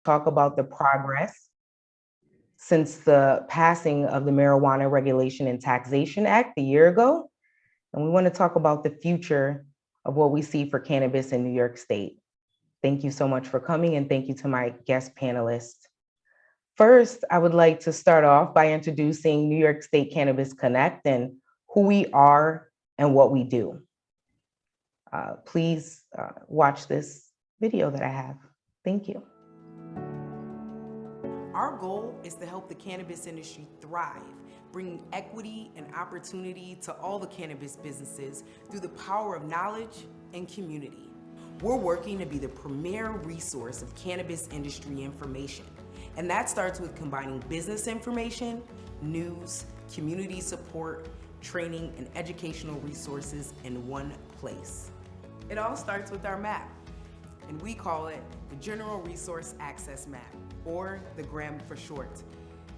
talk about the progress since the passing of the Marijuana Regulation and Taxation Act a year ago. And we want to talk about the future of what we see for cannabis in New York State. Thank you so much for coming, and thank you to my guest panelists. First, I would like to start off by introducing New York State Cannabis Connect and who we are and what we do. Please watch this video that I have. Thank you. Our goal is to help the cannabis industry thrive, bringing equity and opportunity to all the cannabis businesses through the power of knowledge and community. We're working to be the premier resource of cannabis industry information, and that starts with combining business information, news, community support, training, and educational resources in one place. It all starts with our map, and we call it the General Resource Access Map, or the GRAM for short.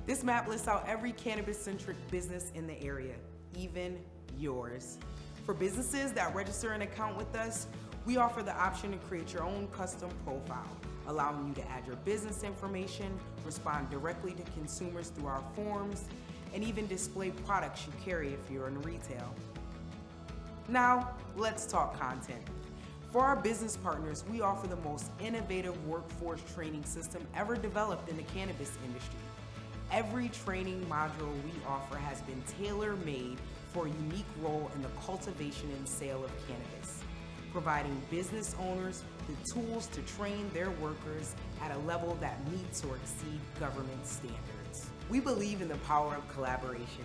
This map lists out every cannabis-centric business in the area, even yours. For businesses that register an account with us, we offer the option to create your own custom profile, allowing you to add your business information, respond directly to consumers through our forms, and even display products you carry if you're in retail. Now, let's talk content. For our business partners, we offer the most innovative workforce training system ever developed in the cannabis industry. Every training module we offer has been tailor-made for a unique role in the cultivation and sale of cannabis, providing business owners the tools to train their workers at a level that meets or exceeds government standards. We believe in the power of collaboration.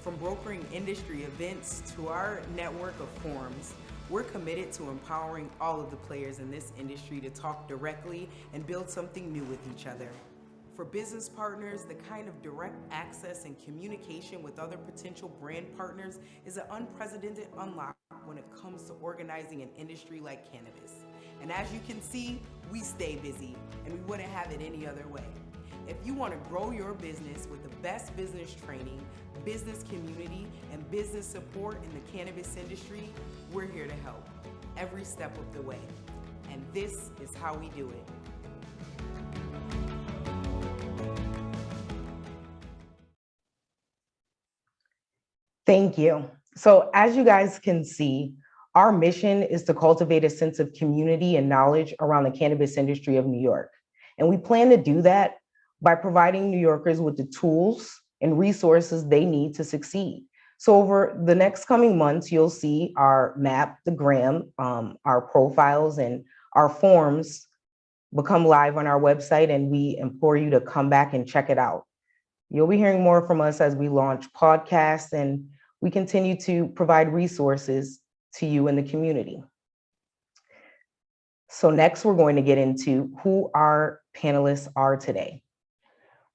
From brokering industry events to our network of forums, we're committed to empowering all of the players in this industry to talk directly and build something new with each other. For business partners, the kind of direct access and communication with other potential brand partners is an unprecedented unlock when it comes to organizing an industry like cannabis. And as you can see, we stay busy, and we wouldn't have it any other way. If you want to grow your business with the best business training, business community, and business support in the cannabis industry, we're here to help every step of the way. And this is how we do it. Thank you. So as you guys can see, our mission is to cultivate a sense of community and knowledge around the cannabis industry of New York. And we plan to do that by providing New Yorkers with the tools and resources they need to succeed. So over the next coming months, you'll see our map, the GRAM, our profiles and our forms become live on our website, and we implore you to come back and check it out. You'll be hearing more from us as we launch podcasts and we continue to provide resources to you in the community. So next, we're going to get into who our panelists are today.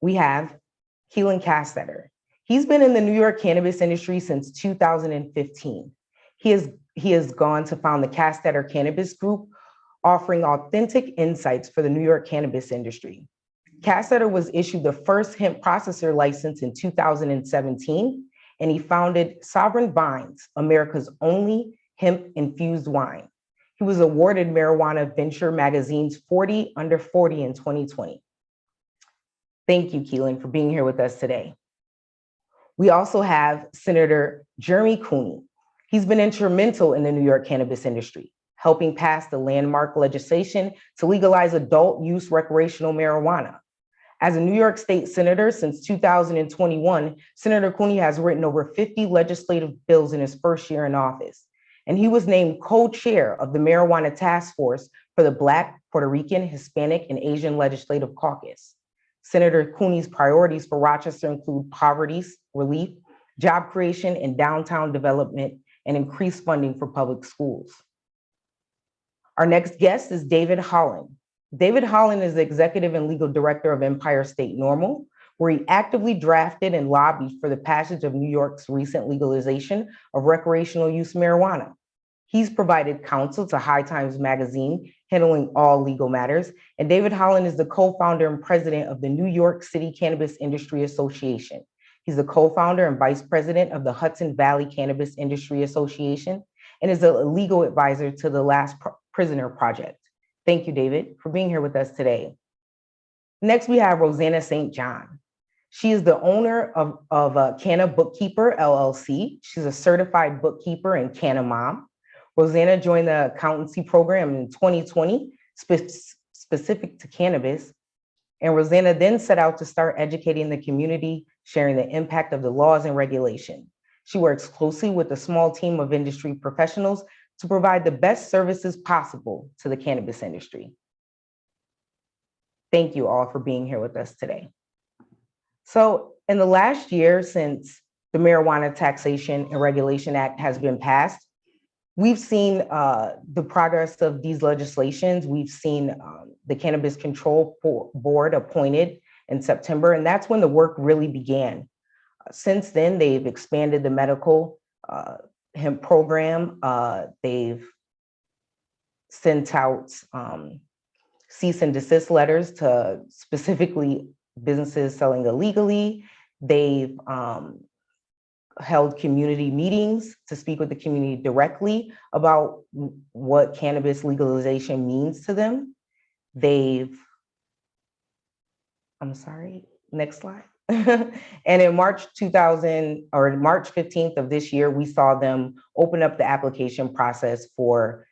We have Kaelan Castetter. He's been in the New York cannabis industry since 2015. He has gone to found the Castetter Cannabis Group, offering authentic insights for the New York cannabis industry. Castetter was issued the first hemp processor license in 2017, and he founded Sovereign Vines, America's only hemp-infused wine. He was awarded Marijuana Venture Magazine's 40 Under 40 in 2020. Thank you, Kaelan, for being here with us today. We also have Senator Jeremy Cooney. He's been instrumental in the New York cannabis industry, helping pass the landmark legislation to legalize adult use recreational marijuana. As a New York State Senator since 2021, Senator Cooney has written over 50 legislative bills in his first year in office, and he was named co-chair of the Marijuana Task Force for the Black, Puerto Rican, Hispanic, and Asian Legislative Caucus. Senator Cooney's priorities for Rochester include poverty relief, job creation, and downtown development, and increased funding for public schools. Our next guest is David Holland. David Holland is the executive and legal director of Empire State NORML, where he actively drafted and lobbied for the passage of New York's recent legalization of recreational use marijuana. He's provided counsel to High Times Magazine, handling all legal matters, and David Holland is the co-founder and president of the New York City Cannabis Industry Association. He's the co-founder and vice president of the Hudson Valley Cannabis Industry Association, and is a legal advisor to the Last Prisoner Project. Thank you, David, for being here with us today. Next, we have Rosanna St John. She is the owner of Canna Bookkeeper, LLC. She's a certified bookkeeper and Canna mom. Rosanna joined the accountancy program in 2020, specific to cannabis. And Rosanna then set out to start educating the community, sharing the impact of the laws and regulation. She works closely with a small team of industry professionals to provide the best services possible to the cannabis industry. Thank you all for being here with us today. So in the last year, since the Marijuana Taxation and Regulation Act has been passed, we've seen the progress of these legislations. We've seen the Cannabis Control Board appointed in September, and that's when the work really began. Since then, they've expanded the medical hemp program. They've sent out cease and desist letters to specifically businesses selling illegally. They've held community meetings to speak with the community directly about what cannabis legalization means to them. Next slide. And in March 15th of this year, we saw them open up the application process for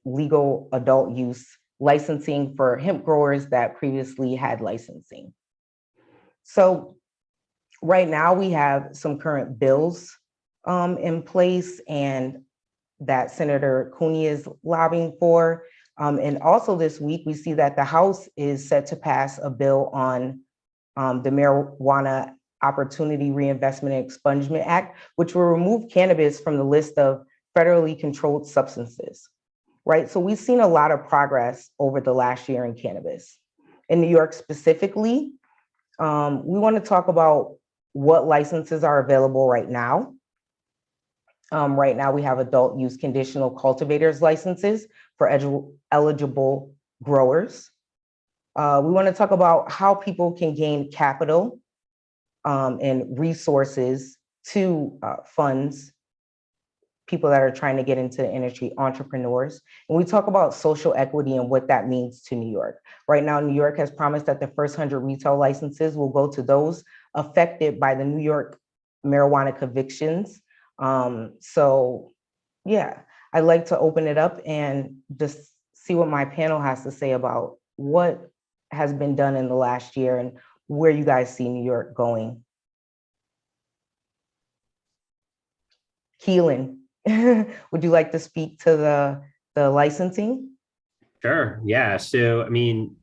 legal adult use licensing for hemp growers that previously had licensing. So right now we have some current bills in place and that Senator Cooney is lobbying for. And also this week, we see that the House is set to pass a bill on the Marijuana Opportunity Reinvestment and Expungement Act, which will remove cannabis from the list of federally controlled substances, right? So we've seen a lot of progress over the last year in cannabis. In New York specifically, we want to talk about what licenses are available right now. Right now, we have adult use conditional cultivators licenses for eligible growers. We want to talk about how people can gain capital and resources to funds people that are trying to get into the industry, entrepreneurs. And we talk about social equity and what that means to New York. Right now, New York has promised that the first 100 retail licenses will go to those affected by the New York marijuana convictions. So yeah, I'd like to open it up and just see what my panel has to say about what has been done in the last year and where you guys see New York going. Kaelan, would you like to speak to the licensing? Sure. Yeah. So, I mean,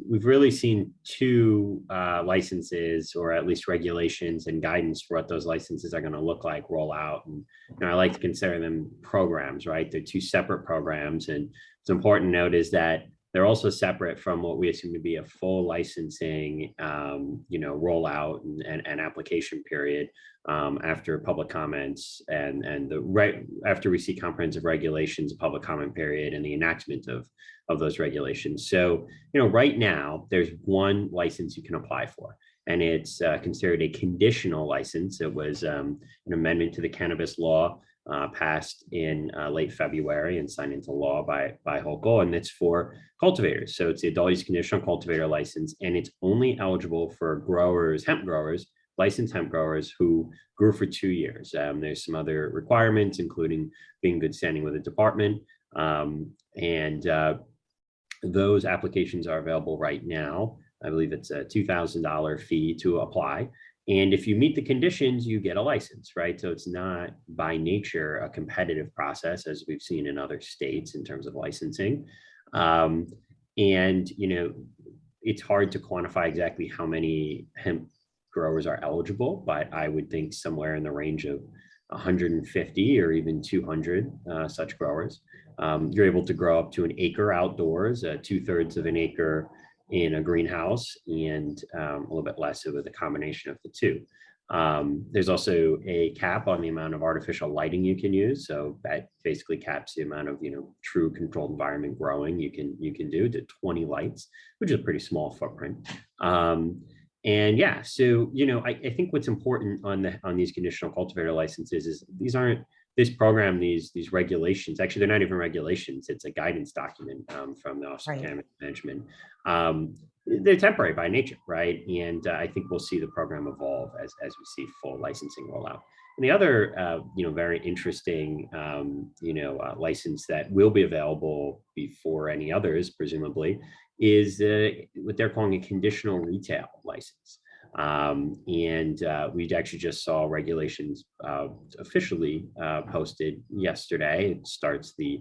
we've really seen two licenses, or at least regulations and guidance for what those licenses are going to look like, roll out. And I like to consider them programs, right? They're two separate programs. And it's important to note is that they're also separate from what we assume to be a full licensing, rollout and application period after public comments and after we see comprehensive regulations, public comment period, and the enactment of those regulations. So, right now there's one license you can apply for, and it's considered a conditional license. It was an amendment to the cannabis law passed in late February and signed into law by Hochul, and it's for cultivators. So it's the adult use conditional cultivator license, and it's only eligible for growers, hemp growers, licensed hemp growers who grew for 2 years. There's some other requirements, including being in good standing with the department, and those applications are available right now. I believe it's a $2,000 fee to apply. And if you meet the conditions, you get a license, right? So it's not by nature a competitive process, as we've seen in other states in terms of licensing. And, it's hard to quantify exactly how many hemp growers are eligible, but I would think somewhere in the range of 150 or even 200 such growers. You're able to grow up to an acre outdoors, 2/3 of an acre in a greenhouse, and a little bit less with a combination of the two. There's also a cap on the amount of artificial lighting you can use. So that basically caps the amount of, true controlled environment growing you can do to 20 lights, which is a pretty small footprint. And yeah, so, I think what's important on these conditional cultivator licenses is these aren't this program, these regulations, actually, they're not even regulations. It's a guidance document from the Office of Cannabis Management. They're temporary by nature, right? And I think we'll see the program evolve as we see full licensing roll out. And the other, very interesting, license that will be available before any others, presumably, is what they're calling a conditional retail license. We actually just saw regulations officially posted yesterday. It starts the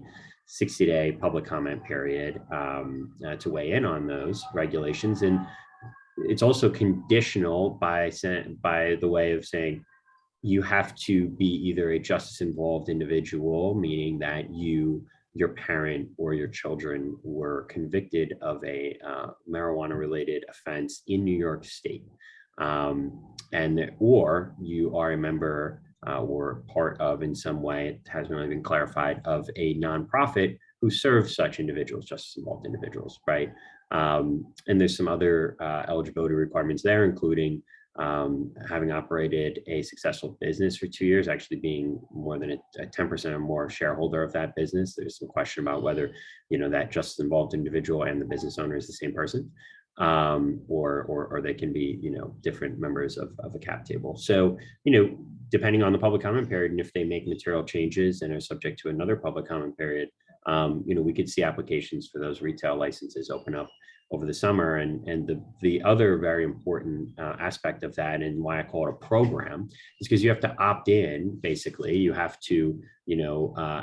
60-day public comment period to weigh in on those regulations, and it's also conditional by the way of saying you have to be either a justice involved individual, meaning that your parent or your children were convicted of a marijuana related offense in New York State. Or you are a member or part of, in some way, it hasn't really been clarified, of a nonprofit who serves such individuals, justice involved individuals, right? And there's some other eligibility requirements there, including having operated a successful business for 2 years, actually being more than a 10% or more shareholder of that business. There's some question about whether, that justice involved individual and the business owner is the same person. Or they can be, different members of a cap table. So, depending on the public comment period, and if they make material changes and are subject to another public comment period, we could see applications for those retail licenses open up over the summer. And the other very important aspect of that, and why I call it a program, is because you have to opt in. Basically, you have to,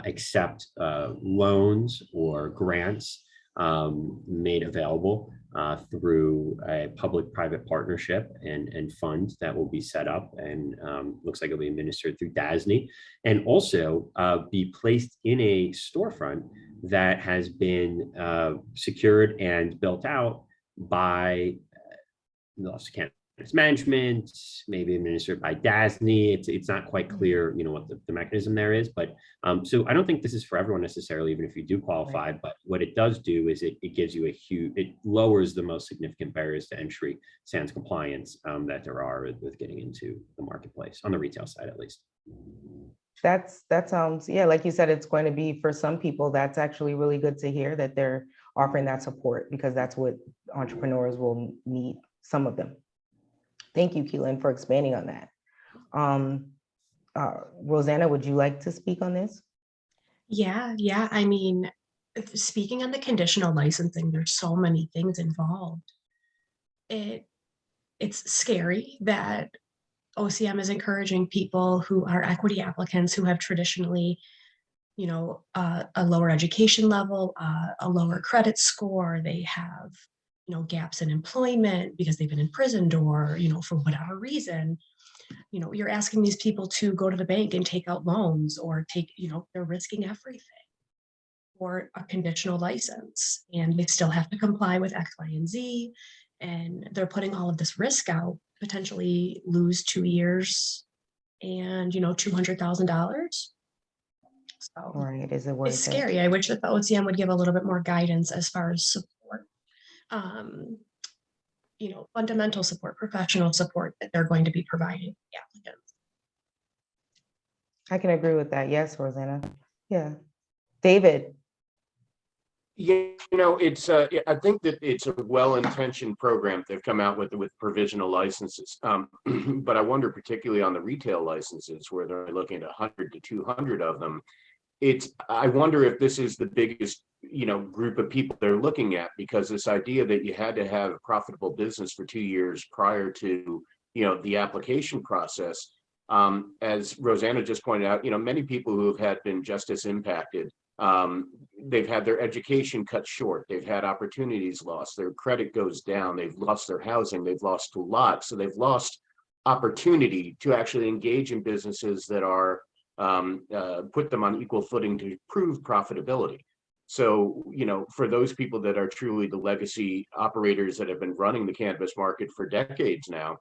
accept loans or grants made available through a public-private partnership and fund that will be set up, and looks like it'll be administered through DASNY, and also be placed in a storefront that has been secured and built out by the Office of Cannabis Management, maybe administered by DASNY. It's not quite clear, what the mechanism there is, but so I don't think this is for everyone necessarily, even if you do qualify. Right. But what it does do is it gives you it lowers the most significant barriers to entry, sans compliance, that there are with getting into the marketplace on the retail side, at least. That sounds, yeah, like you said, it's going to be, for some people, that's actually really good to hear that they're offering that support, because that's what entrepreneurs will need, some of them. Thank you, Kaelan, for expanding on that. Rosanna, would you like to speak on this? Yeah. I mean, speaking on the conditional licensing, there's so many things involved. It's scary that OCM is encouraging people who are equity applicants who have traditionally, a lower education level, a lower credit score. They have, gaps in employment because they've been imprisoned, or, for whatever reason, you're asking these people to go to the bank and take out loans, or they're risking everything for a conditional license, and they still have to comply with X, Y, and Z. And they're putting all of this risk out, potentially lose 2 years and, $200,000. So right, it's scary. I wish that the OCM would give a little bit more guidance as far as support. Fundamental support, professional support that they're going to be providing the applicants. I can agree with that. Yes, Rosanna. Yeah. David. It's I think that it's a well-intentioned program they've come out with provisional licenses. But I wonder, particularly on the retail licenses, where they're looking at 100 to 200 of them. I wonder if this is the biggest, group of people they're looking at, because this idea that you had to have a profitable business for 2 years prior to, the application process. As Rosanna just pointed out, many people who have been justice impacted, they've had their education cut short, they've had opportunities lost, their credit goes down, they've lost their housing, they've lost a lot. So they've lost opportunity to actually engage in businesses that are put them on equal footing to prove profitability. So, for those people that are truly the legacy operators that have been running the cannabis market for decades now,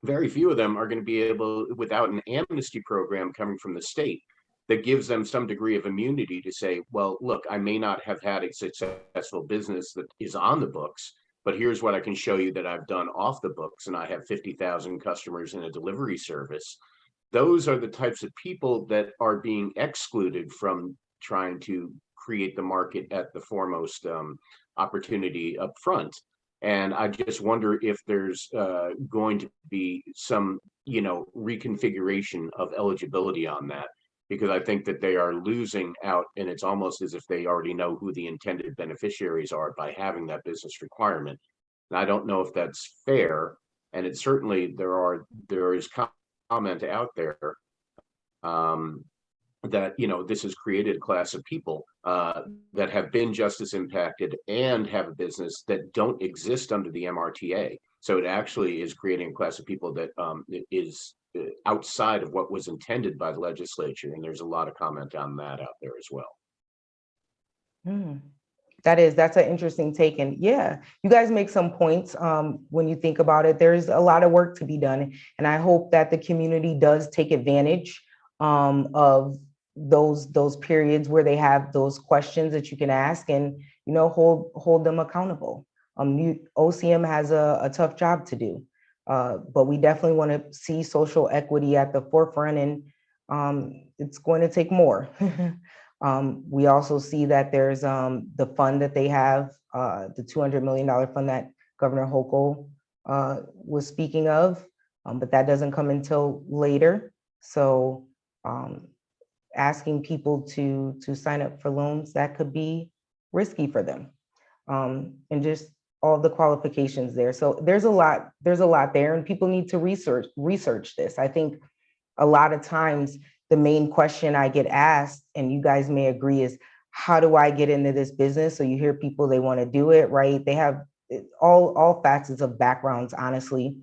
very few of them are going to be able, without an amnesty program coming from the state that gives them some degree of immunity, to say, well, look, I may not have had a successful business that is on the books, but here's what I can show you that I've done off the books. And I have 50,000 customers in a delivery service. those are the types of people that are being excluded from trying to create the market at the foremost opportunity up front. And I just wonder if there's going to be some, reconfiguration of eligibility on that, because I think that they are losing out, and it's almost as if they already know who the intended beneficiaries are by having that business requirement. And I don't know if that's fair. And it certainly there is comment out there that this has created a class of people that have been just as impacted and have a business that don't exist under the MRTA. So it actually is creating a class of people that is outside of what was intended by the legislature, and there's a lot of comment on that out there as well. That's an interesting take. And yeah, you guys make some points when you think about it. There's a lot of work to be done, and I hope that the community does take advantage of those periods where they have those questions that you can ask, and hold them accountable. OCM has a tough job to do, but we definitely want to see social equity at the forefront, and it's going to take more. We also see that there's the fund that they have, the $200 million fund that Governor Hochul was speaking of, but that doesn't come until later. So asking people to sign up for loans, that could be risky for them, and just all the qualifications there. So there's a lot there, and people need to research this. I think a lot of times the main question I get asked, and you guys may agree, is how do I get into this business? So you hear people, they want to do it, right? They have all facets of backgrounds, honestly,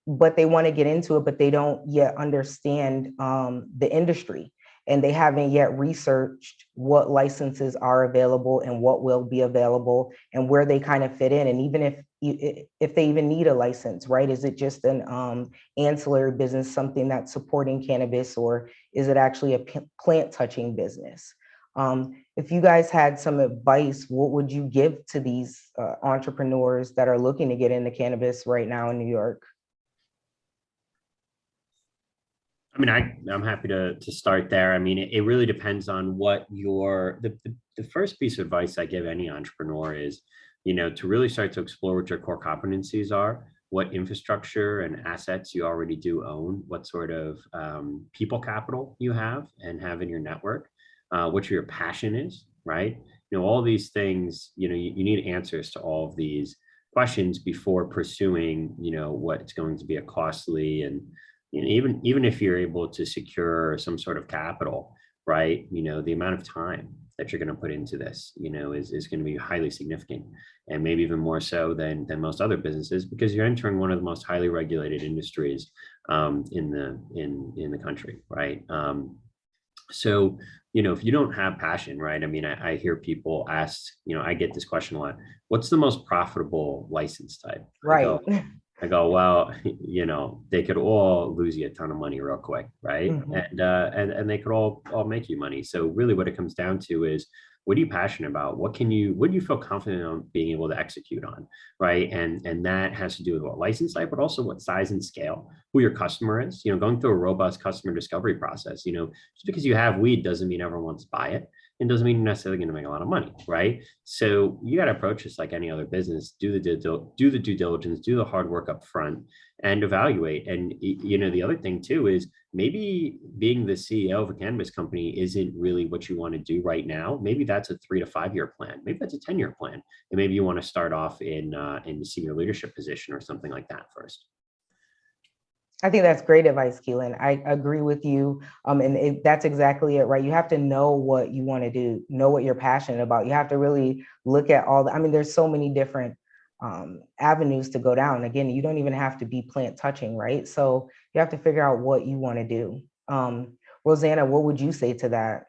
but they want to get into it, but they don't yet understand the industry, and they haven't yet researched what licenses are available and what will be available and where they kind of fit in. And even if they even need a license, right? Is it just an ancillary business, something that's supporting cannabis, or is it actually a plant touching business? If you guys had some advice, what would you give to these entrepreneurs that are looking to get into cannabis right now in New York? I mean, I'm happy to start there. I mean, it really depends on what the first piece of advice I give any entrepreneur is, to really start to explore what your core competencies are, what infrastructure and assets you already do own, what sort of people capital you have and have in your network, what your passion is, right? All these things, you need answers to all of these questions before pursuing, what's going to be a costly and even if you're able to secure some sort of capital, right? The amount of time that you're going to put into this, is going to be highly significant, and maybe even more so than most other businesses, because you're entering one of the most highly regulated industries in the country, right? So, if you don't have passion, right? I mean, I hear people ask, I get this question a lot: what's the most profitable license type? Right. I go, well, they could all lose you a ton of money real quick, right? Mm-hmm. And they could all make you money. So really what it comes down to is, what are you passionate about? What do you feel confident on being able to execute on, right? And that has to do with what license type, but also what size and scale, who your customer is, going through a robust customer discovery process. Just because you have weed doesn't mean everyone wants to buy it. It doesn't mean you're necessarily going to make a lot of money, right? So you got to approach this like any other business. Do the due diligence, do the hard work up front, and evaluate. And the other thing too is, maybe being the CEO of a cannabis company isn't really what you want to do right now. Maybe that's a 3 to 5 year plan. Maybe that's a 10-year plan, and maybe you want to start off in the senior leadership position or something like that first. I think that's great advice, Kaelan. I agree with you. And that's exactly it, right? You have to know what you want to do, know what you're passionate about. You have to really look at there's so many different avenues to go down. Again, you don't even have to be plant touching, right? So you have to figure out what you want to do. Rosanna, what would you say to that?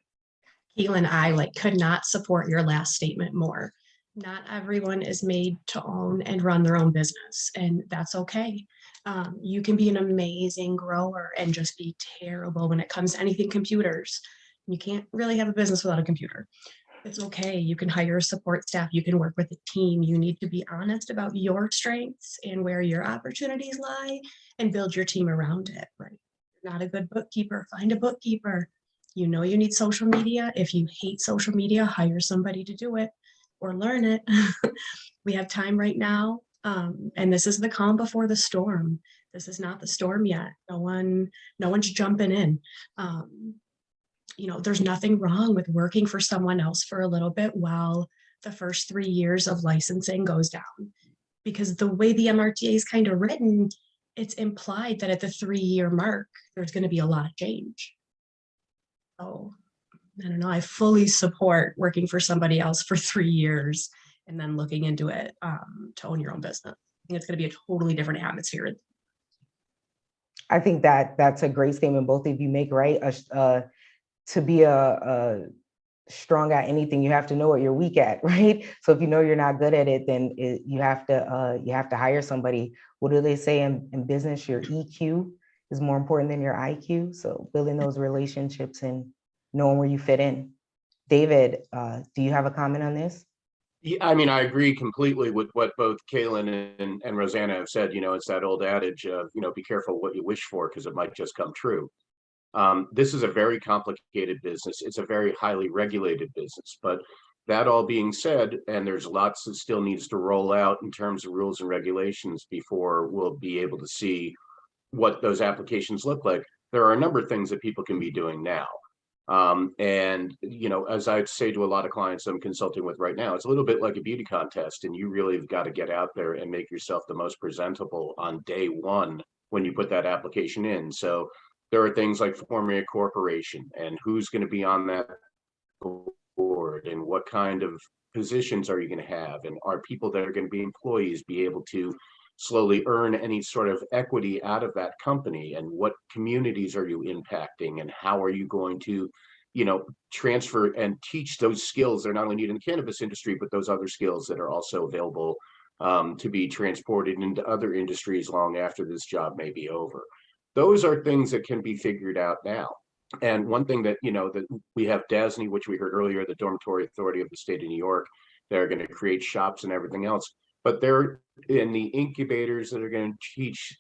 Kaelan, I could not support your last statement more. Not everyone is made to own and run their own business, and that's okay. You can be an amazing grower and just be terrible when it comes to anything computers. You can't really have a business without a computer. It's okay. You can hire a support staff. You can work with a team. You need to be honest about your strengths and where your opportunities lie and build your team around it, right? You're not a good bookkeeper, find a bookkeeper. You know you need social media. If you hate social media, hire somebody to do it or learn it. We have time right now. And this is the calm before the storm. This is not the storm yet. No one's jumping in. You know, there's nothing wrong with working for someone else for a little bit while the first 3 years of licensing goes down. Because the way the MRTA is kind of written, it's implied that at the 3-year mark, there's going to be a lot of change. So I don't know, I fully support working for somebody else for 3 years and then looking into it to own your own business. I think it's going to be a totally different atmosphere. I think that that's a great statement both of you make, right? To be a strong at anything, you have to know what you're weak at, right? So if you know you're not good at it, then you have to hire somebody. What do they say in business? Your EQ is more important than your IQ. So building those relationships and knowing where you fit in. David, do you have a comment on this? Yeah, I mean, I agree completely with what both Kaelan and Rosanna have said. You know, it's that old adage of, you know, be careful what you wish for because it might just come true. This is a very complicated business. It's a very highly regulated business. But that all being said, and there's lots that still needs to roll out in terms of rules and regulations before we'll be able to see what those applications look like. There are a number of things that people can be doing now. And, you know, as I say to a lot of clients I'm consulting with right now, it's a little bit like a beauty contest, and you really have got to get out there and make yourself the most presentable on day one when you put that application in. So there are things like forming a corporation and who's going to be on that board and what kind of positions are you going to have, and are people that are going to be employees be able to slowly earn any sort of equity out of that company, and what communities are you impacting, and how are you going to, you know, transfer and teach those skills that are not only needed in the cannabis industry, but those other skills that are also available to be transported into other industries long after this job may be over. Those are things that can be figured out now. And one thing that, you know, that we have DASNY, which we heard earlier, the Dormitory Authority of the State of New York, they're going to create shops and everything else. But they're in the incubators that are going to teach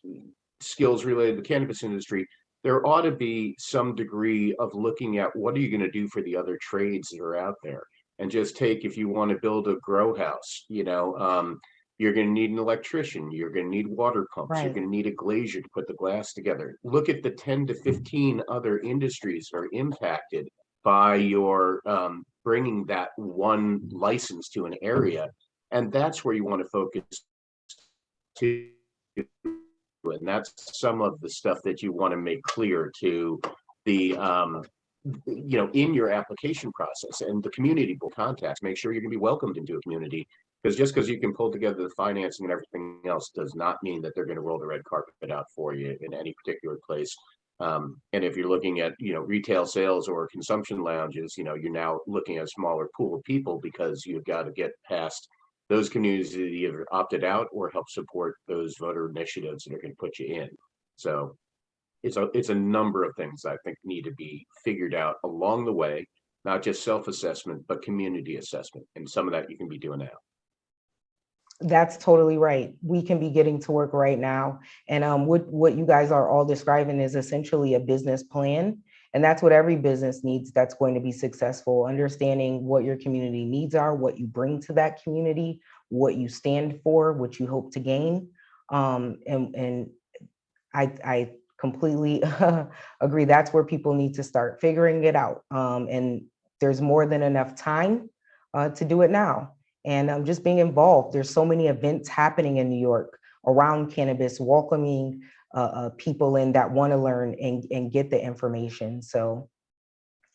skills related to the cannabis industry. There ought to be some degree of looking at what are you going to do for the other trades that are out there. And just take, if you want to build a grow house, you know, you're going to need an electrician, you're going to need water pumps, Right. You're going to need a glazier to put the glass together. Look at the 10 to 15 other industries that are impacted by your bringing that one license to an area. And that's where you want to focus to. And that's some of the stuff that you want to make clear to the, you know, in your application process, and the community contacts. Make sure you're going to be welcomed into a community, because just because you can pull together the financing and everything else does not mean that they're going to roll the red carpet out for you in any particular place. And if you're looking at, you know, retail sales or consumption lounges, you know, you're now looking at a smaller pool of people, because you've got to get past those communities that either opted out or help support those voter initiatives that are going to put you in. So it's a number of things I think need to be figured out along the way, not just self-assessment, but community assessment. And some of that you can be doing now. That's totally right. We can be getting to work right now. And what you guys are all describing is essentially a business plan. And that's what every business needs that's going to be successful: understanding what your community needs are, what you bring to that community, what you stand for, what you hope to gain. And I completely agree. That's where people need to start figuring it out. And there's more than enough time to do it now. And just being involved. There's so many events happening in New York around cannabis, welcoming people in that want to learn and get the information. So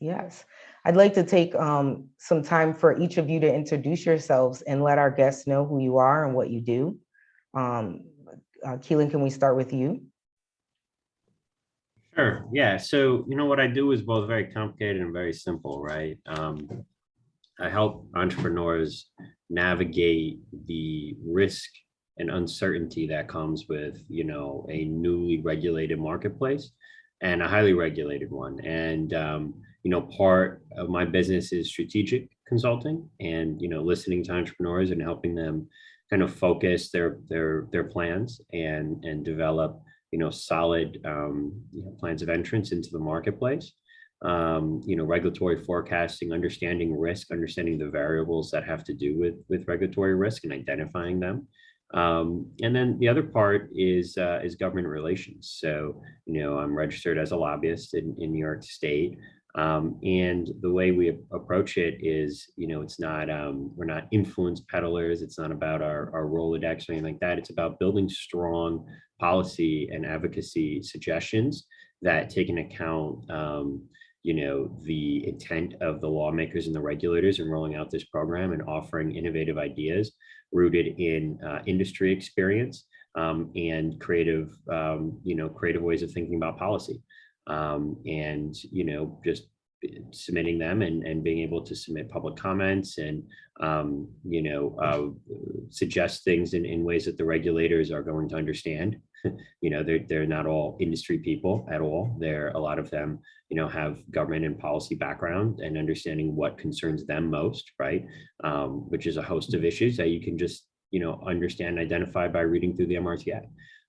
yes, I'd like to take some time for each of you to introduce yourselves and let our guests know who you are and what you do. Kaelan, can we start with you? Sure. Yeah. So, you know, what I do is both very complicated and very simple, right? I help entrepreneurs navigate the risk and uncertainty that comes with, you know, a newly regulated marketplace and a highly regulated one. And, you know, part of my business is strategic consulting and, you know, listening to entrepreneurs and helping them kind of focus their plans and develop, solid plans of entrance into the marketplace. Regulatory forecasting, understanding risk, understanding the variables that have to do with regulatory risk and identifying them. And then the other part is government relations. So, I'm registered as a lobbyist in New York State. And the way we approach it is, it's not, we're not influence peddlers. It's not about our Rolodex or anything like that. It's about building strong policy and advocacy suggestions that take into account, the intent of the lawmakers and the regulators in rolling out this program and offering innovative ideas rooted in industry experience and creative ways of thinking about policy. And just submitting them and being able to submit public comments and suggest things in ways that the regulators are going to understand. They're not all industry people at all. A lot of them have government and policy background and understanding what concerns them most, right? Which is a host of issues that you can just understand and identify by reading through the MRTA.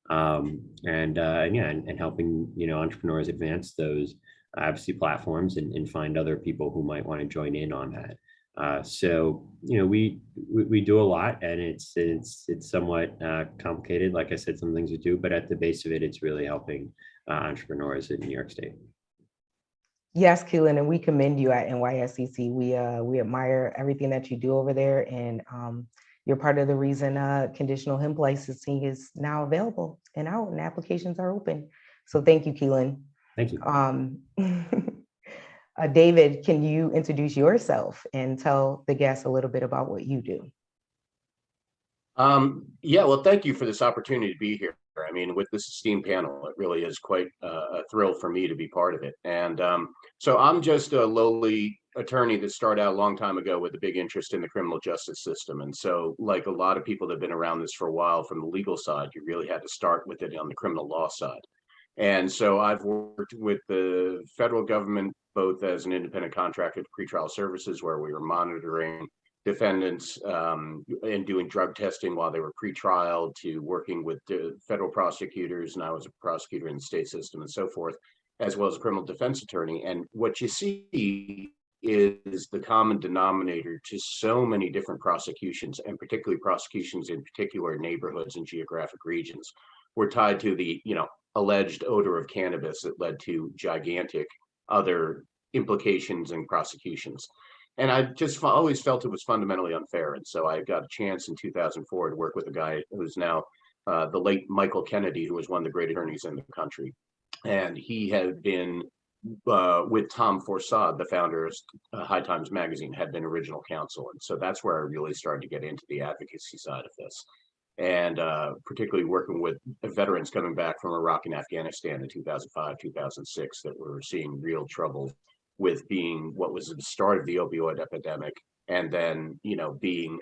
And helping entrepreneurs advance those advocacy platforms and find other people who might want to join in on that. So we do a lot, and it's somewhat complicated. Like I said, some things we do, but at the base of it, it's really helping entrepreneurs in New York State. Yes, Kaelan, and we commend you at NYSCC. We admire everything that you do over there, and you're part of the reason conditional hemp licensing is now available and out, and applications are open. So thank you, Kaelan. Thank you. David, can you introduce yourself and tell the guests a little bit about what you do? Well, thank you for this opportunity to be here. I mean, with this esteemed panel, it really is quite a thrill for me to be part of it. And so I'm just a lowly attorney that started out a long time ago with a big interest in the criminal justice system. And so, like a lot of people that have been around this for a while from the legal side, you really had to start with it on the criminal law side. And so I've worked with the federal government, both as an independent contractor to pretrial services, where we were monitoring defendants and doing drug testing while they were pretrial, to working with the federal prosecutors, and I was a prosecutor in the state system and so forth, as well as a criminal defense attorney. And what you see is the common denominator to so many different prosecutions, and particularly prosecutions in particular neighborhoods and geographic regions, were tied to the alleged odor of cannabis that led to gigantic other implications and prosecutions. And I just always felt it was fundamentally unfair. And so I got a chance in 2004 to work with a guy who's now the late Michael Kennedy, who was one of the great attorneys in the country. And he had been with Tom Forsad, the founder of High Times Magazine, had been original counsel. And so that's where I really started to get into the advocacy side of this. And particularly working with veterans coming back from Iraq and Afghanistan in 2005, 2006, that were seeing real trouble with being what was the start of the opioid epidemic, and then being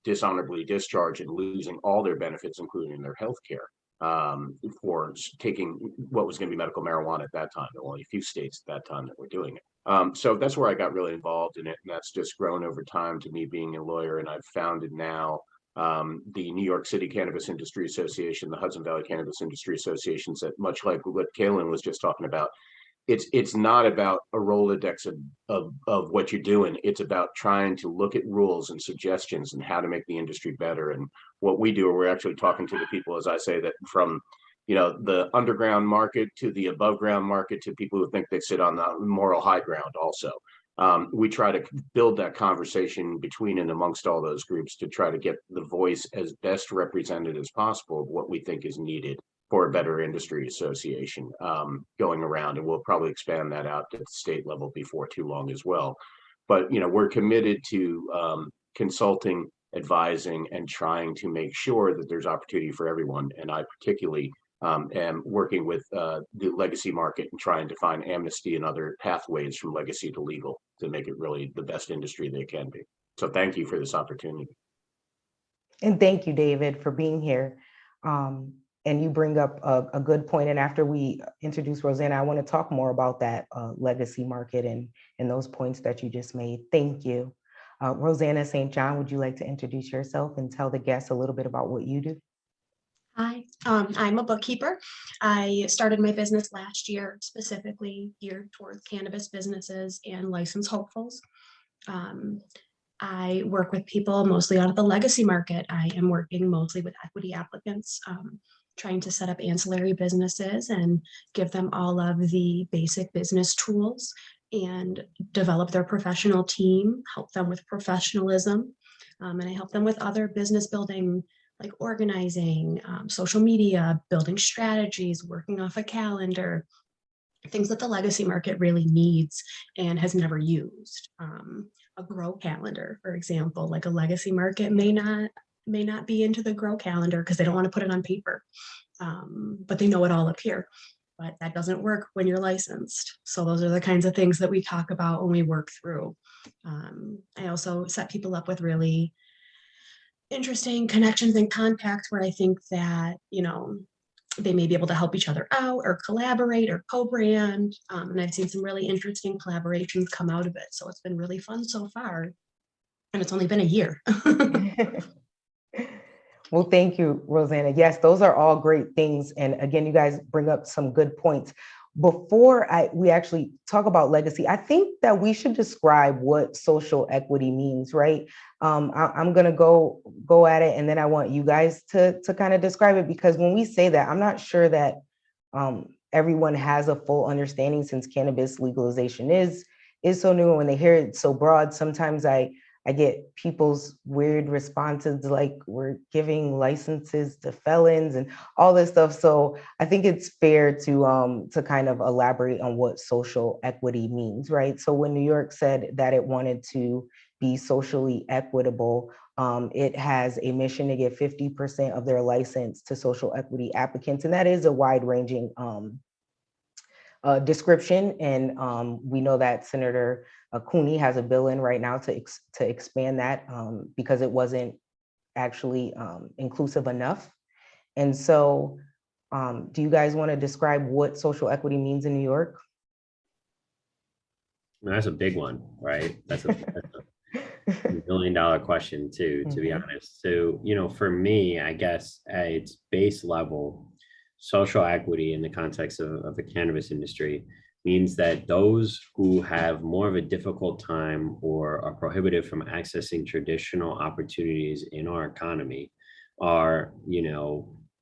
dishonorably discharged and losing all their benefits, including their health care, for taking what was going to be medical marijuana at that time. There were only a few states at that time that were doing it. So that's where I got really involved in it, and that's just grown over time to me being a lawyer. And I've founded now the New York City Cannabis Industry Association, the Hudson Valley Cannabis Industry Associations, that much like what Kaelan was just talking about, it's not about a Rolodex of what you're doing. It's about trying to look at rules and suggestions and how to make the industry better. And what we do, we're actually talking to the people, as I say, that from the underground market to the above ground market to people who think they sit on the moral high ground also. We try to build that conversation between and amongst all those groups to try to get the voice as best represented as possible of what we think is needed for a better industry association going around. And we'll probably expand that out at the state level before too long as well. But we're committed to consulting, advising, and trying to make sure that there's opportunity for everyone. And I particularly am working with the legacy market and trying to find amnesty and other pathways from legacy to legal to make it really the best industry they can be. So thank you for this opportunity. And thank you, David, for being here. And you bring up a good point. And after we introduce Rosanna, I want to talk more about that legacy market and those points that you just made. Thank you. Rosanna St. John, would you like to introduce yourself and tell the guests a little bit about what you do? Hi, I'm a bookkeeper. I started my business last year, specifically geared towards cannabis businesses and license hopefuls. Um, I work with people mostly out of the legacy market. I am working mostly with equity applicants, trying to set up ancillary businesses and give them all of the basic business tools and develop their professional team, help them with professionalism. And I help them with other business building, like organizing, social media, building strategies, working off a calendar, things that the legacy market really needs and has never used. A grow calendar, for example, like a legacy market may not be into the grow calendar because they don't want to put it on paper, but they know it all up here. But that doesn't work when you're licensed. So those are the kinds of things that we talk about when we work through. I also set people up with really interesting connections and contacts where I think that, they may be able to help each other out or collaborate or co-brand. And I've seen some really interesting collaborations come out of it. So it's been really fun so far. And it's only been a year. Well, thank you, Rosanna. Yes, those are all great things. And again, you guys bring up some good points. Before we actually talk about legacy, I think that we should describe what social equity means, right? I'm going to go at it, and then I want you guys to kind of describe it, because when we say that, I'm not sure that everyone has a full understanding, since cannabis legalization is so new. And when they hear it so broad, sometimes I get people's weird responses like we're giving licenses to felons and all this stuff. So I think it's fair to kind of elaborate on what social equity means, right? So when New York said that it wanted to be socially equitable, it has a mission to give 50% of their license to social equity applicants. And that is a wide-ranging description. And we know that Senator Cooney has a bill in right now to expand that because it wasn't actually inclusive enough. And so do you guys want to describe what social equity means in New York? That's a big one, right? That's a $1 billion question too, to be honest. So, for me, I guess at its base level, social equity in the context of the cannabis industry means that those who have more of a difficult time or are prohibited from accessing traditional opportunities in our economy are,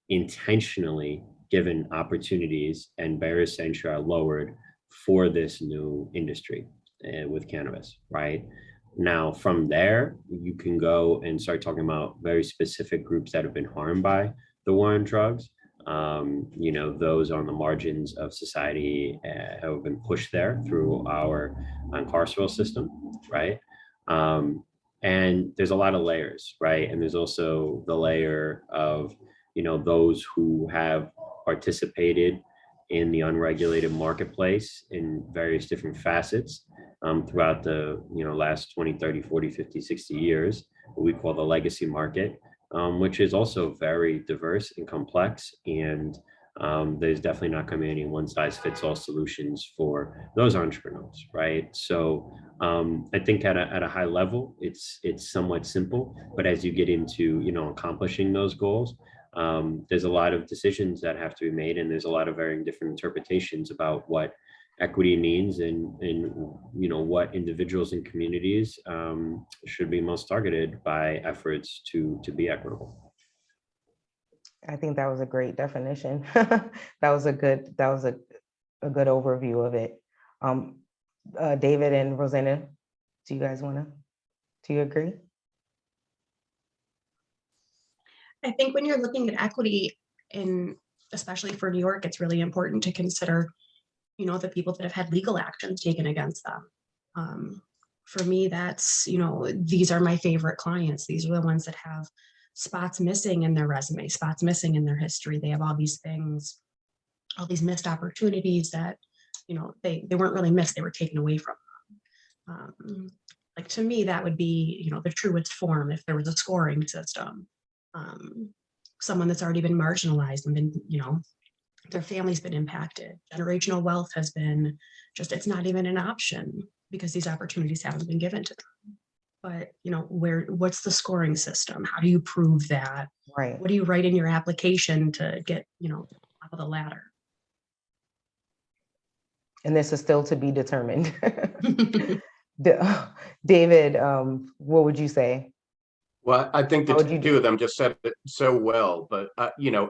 intentionally given opportunities, and barriers to entry are lowered for this new industry with cannabis, right? Now, from there, you can go and start talking about very specific groups that have been harmed by the war on drugs. Those on the margins of society have been pushed there through our carceral system, right? And there's a lot of layers, right? And there's also the layer of, those who have participated in the unregulated marketplace in various different facets throughout the, last 20, 30, 40, 50, 60 years, what we call the legacy market. Which is also very diverse and complex. And there's definitely not going to be any one size fits all solutions for those entrepreneurs, right? So I think at a high level, it's somewhat simple, but as you get into, accomplishing those goals, there's a lot of decisions that have to be made, and there's a lot of varying different interpretations about what equity means and what individuals and communities should be most targeted by efforts to be equitable. I think that was a great definition. That was a good overview of it. David and Rosanna, do you agree? I think when you're looking at equity, especially for New York, it's really important to consider the people that have had legal actions taken against them. For me, that's, these are my favorite clients. These are the ones that have spots missing in their resume, spots missing in their history. They have all these things, all these missed opportunities that, they weren't really missed, they were taken away from them. Like, to me, that would be, the truest form if there was a scoring system. Someone that's already been marginalized and been, their family's been impacted. Generational wealth has been it's not even an option because these opportunities haven't been given to them. But, what's the scoring system? How do you prove that Right. What do you write in your application to get, top of the ladder? And this is still to be determined. David, what would you say? Well, I think the How would you two of them just said it so well, but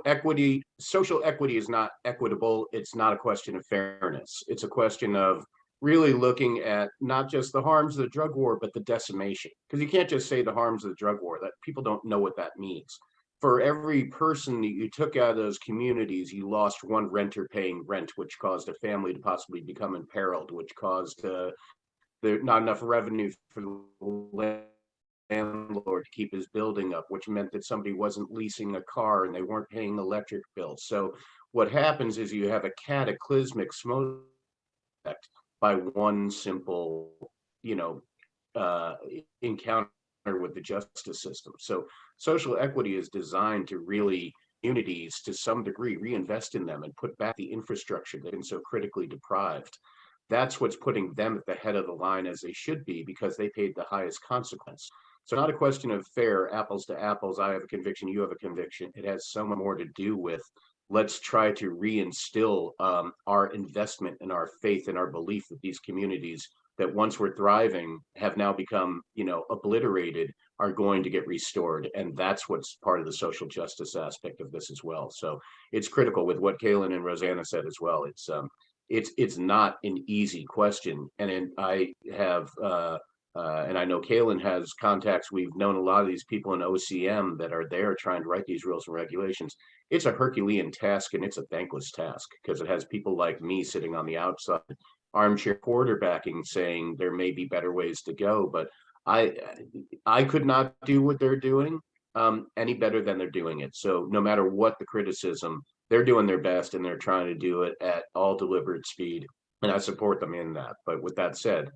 equity, social equity is not equitable. It's not a question of fairness. It's a question of really looking at not just the harms of the drug war, but the decimation. Because you can't just say the harms of the drug war. That people don't know what that means. For every person that you took out of those communities, you lost one renter paying rent, which caused a family to possibly become imperiled, which caused there not enough revenue for the landlord to keep his building up, which meant that somebody wasn't leasing a car and they weren't paying electric bills. So what happens is you have a cataclysmic smoke effect by one simple, encounter with the justice system. So social equity is designed to really communities to some degree reinvest in them and put back the infrastructure that's been so critically deprived. That's what's putting them at the head of the line as they should be, because they paid the highest consequence. So not a question of fair apples to apples. I have a conviction, you have a conviction. It has so much more to do with let's try to reinstill our investment and our faith and our belief that these communities that once were thriving have now become, obliterated, are going to get restored. And that's what's part of the social justice aspect of this as well. So it's critical with what Kaelan and Rosanna said as well. It's not an easy question. And I have, and I know Kaelan has contacts. We've known a lot of these people in OCM that are there trying to write these rules and regulations. It's a Herculean task, and it's a thankless task, because it has people like me sitting on the outside, armchair quarterbacking, saying there may be better ways to go. But I could not do what they're doing any better than they're doing it. So no matter what the criticism, they're doing their best, and they're trying to do it at all deliberate speed. And I support them in that. But with that said,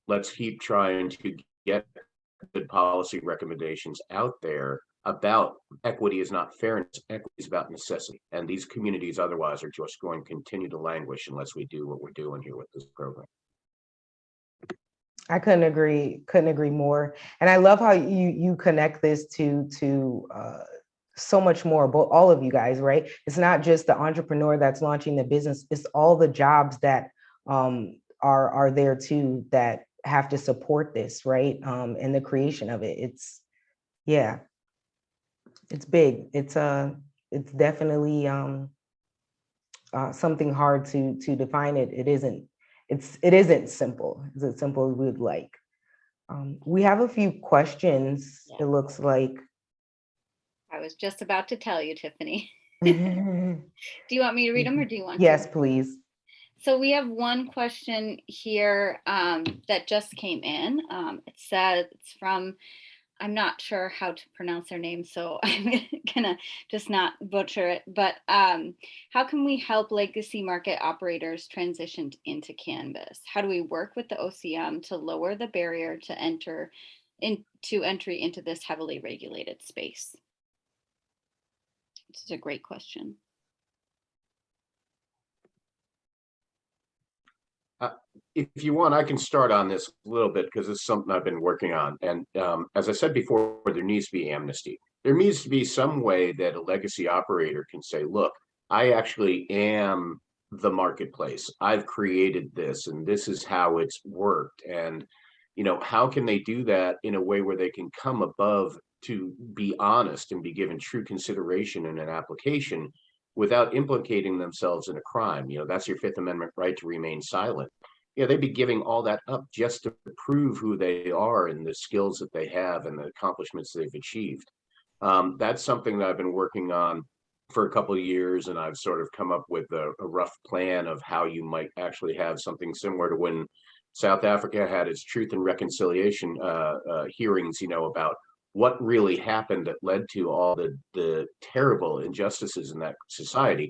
let's keep trying to get good policy recommendations out there about equity is not fairness, equity is about necessity. And these communities otherwise are just going to continue to languish unless we do what we're doing here with this program. I couldn't agree more. And I love how you connect this to so much more, but all of you guys, right? It's not just the entrepreneur that's launching the business, it's all the jobs that are there too that have to support this, right? And the creation of it. It's big. It's definitely something hard to define it. It isn't simple. It's as simple as we'd like. We have a few questions, it looks like. I was just about to tell you, Tiffany. Yes, Do you want me to read them, or do you want to? please. So we have one question here that just came in. It says it's from, I'm not sure how to pronounce their name, so I'm gonna just not butcher it. But how can we help legacy market operators transition into cannabis? How do we work with the OCM to lower the barrier to entry into this heavily regulated space? This is a great question. If you want, I can start on this a little bit, because it's something I've been working on. And as I said before, there needs to be amnesty. There needs to be some way that a legacy operator can say, look, I actually am the marketplace. I've created this, and this is how it's worked. And, how can they do that in a way where they can come above to be honest and be given true consideration in an application without implicating themselves in a crime? That's your Fifth Amendment right to remain silent. They'd be giving all that up just to prove who they are and the skills that they have and the accomplishments they've achieved. That's something that I've been working on for a couple of years, and I've sort of come up with a rough plan of how you might actually have something similar to when South Africa had its Truth and Reconciliation hearings, about what really happened that led to all the terrible injustices in that society.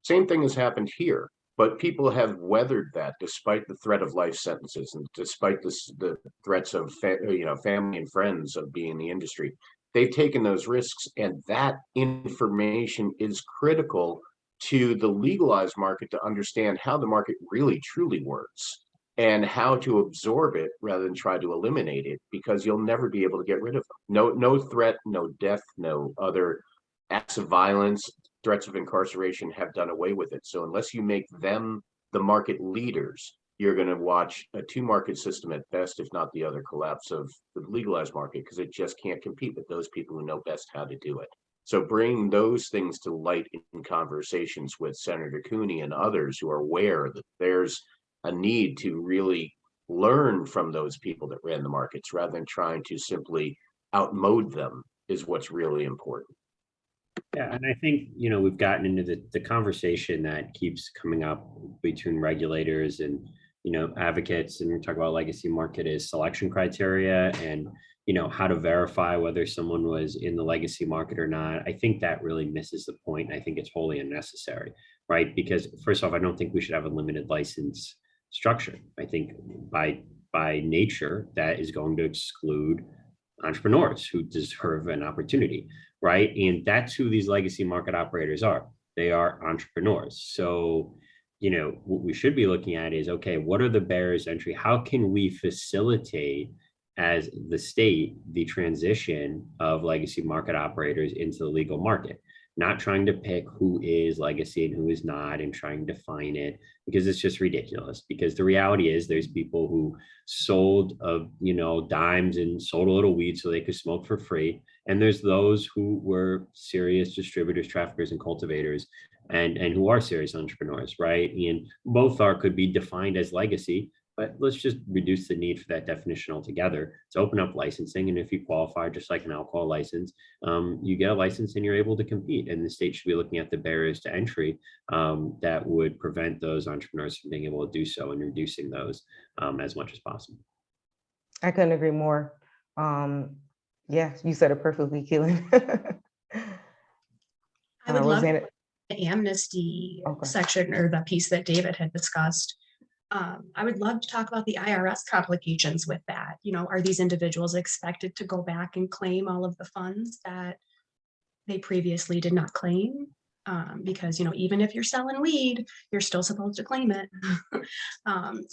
Same thing has happened here. But people have weathered that despite the threat of life sentences, and despite the threats of family and friends of being in the industry. They've taken those risks, and that information is critical to the legalized market to understand how the market really truly works. and how to absorb it rather than try to eliminate it, because you'll never be able to get rid of them. No threat, no death, no other acts of violence, threats of incarceration have done away with it. So unless you make them the market leaders, you're going to watch a two-market system at best, if not the other collapse of the legalized market, because it just can't compete with those people who know best how to do it. So bring those things to light in conversations with Senator Cooney and others who are aware that there's a need to really learn from those people that ran the markets rather than trying to simply outmode them is what's really important. Yeah, and I think, we've gotten into the conversation that keeps coming up between regulators and, advocates, and we talk about legacy market is selection criteria and, how to verify whether someone was in the legacy market or not. I think that really misses the point. I think it's wholly unnecessary, right? Because first off, I don't think we should have a limited license structure. I think by nature, that is going to exclude entrepreneurs who deserve an opportunity, right? And that's who these legacy market operators are. They are entrepreneurs. So, what we should be looking at is, okay, what are the barriers to entry? How can we facilitate, as the state, the transition of legacy market operators into the legal market? Not trying to pick who is legacy and who is not and trying to define it, because it's just ridiculous. Because the reality is there's people who sold dimes and sold a little weed so they could smoke for free. And there's those who were serious distributors, traffickers, and cultivators, and who are serious entrepreneurs, right? And both could be defined as legacy, but let's just reduce the need for that definition altogether to open up licensing. And if you qualify, just like an alcohol license, you get a license and you're able to compete. And the state should be looking at the barriers to entry that would prevent those entrepreneurs from being able to do so, and reducing those as much as possible. I couldn't agree more. Yeah, you said it perfectly, Kaelan. I would love Rosanna, the amnesty Okay. section, or the piece that David had discussed. I would love to talk about the IRS complications with that. Are these individuals expected to go back and claim all of the funds that they previously did not claim? Because, even if you're selling weed, you're still supposed to claim it.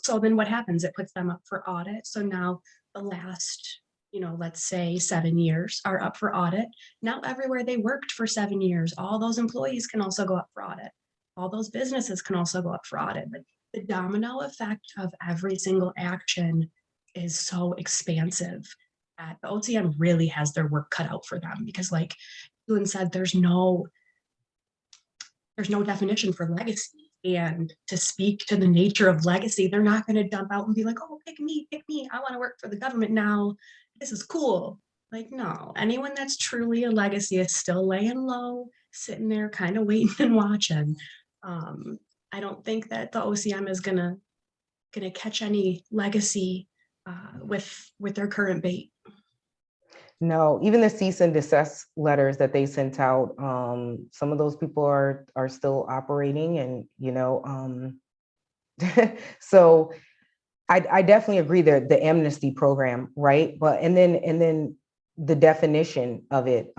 So then what happens? It puts them up for audit. So now the last, let's say 7 years are up for audit. Now everywhere they worked for 7 years, all those employees can also go up for audit. All those businesses can also go up for audit. But the domino effect of every single action is so expansive that the OCM really has their work cut out for them, because like Kaelan said, there's no definition for legacy. And to speak to the nature of legacy, they're not going to dump out and be like, oh, pick me, I want to work for the government now, this is cool. Like, no, anyone that's truly a legacy is still laying low, sitting there kind of waiting and watching. I don't think that the OCM is gonna catch any legacy with their current bait. No, even the cease and desist letters that they sent out, some of those people are still operating, and so I definitely agree that the amnesty program, right? But and then the definition of it,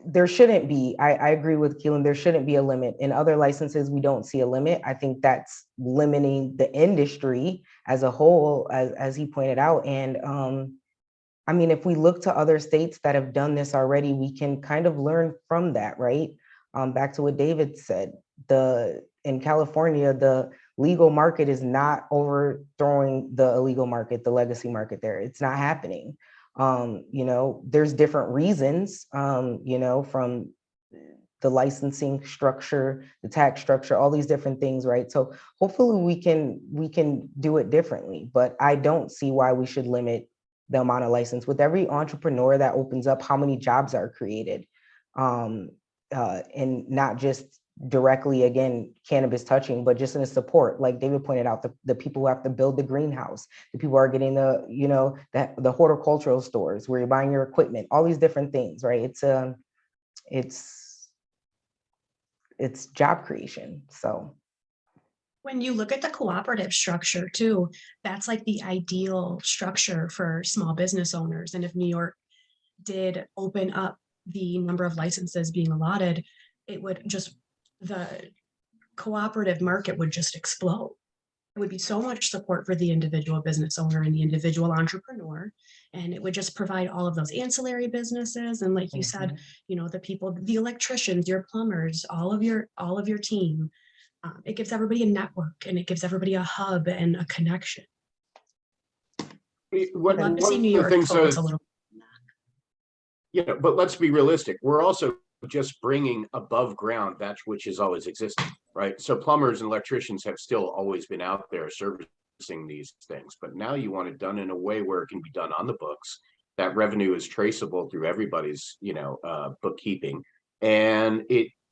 there shouldn't be. I agree with Kaelan. There shouldn't be a limit. In other licenses, we don't see a limit. I think that's limiting the industry as a whole, as he pointed out. And I mean, if we look to other states that have done this already, we can kind of learn from that, right? Back to what David said, in California, the legal market is not overthrowing the illegal market, the legacy market there. It's not happening. There's different reasons, from the licensing structure, the tax structure, all these different things, right? So hopefully we can do it differently, but I don't see why we should limit the amount of license. With every entrepreneur that opens up, how many jobs are created? And not just directly, again, cannabis touching, but just in the support, like David pointed out, the people who have to build the greenhouse, the people who are getting the horticultural stores where you're buying your equipment, all these different things, right? It's job creation. So when you look at the cooperative structure too, that's like the ideal structure for small business owners. And if New York did open up the number of licenses being allotted, the cooperative market would just explode. would be so much support for the individual business owner and the individual entrepreneur. And it would just provide all of those ancillary businesses. And like you said, you know, the people, the electricians, your plumbers, all of your team. It gives everybody a network, and it gives everybody a hub and a connection. I'd love to see New York focus a little. Yeah, but let's be realistic. We're also just bringing above ground that which has always existed, right? So plumbers and electricians have still always been out there servicing these things, but now you want it done in a way where it can be done on the books. That revenue is traceable through everybody's, you know, bookkeeping, and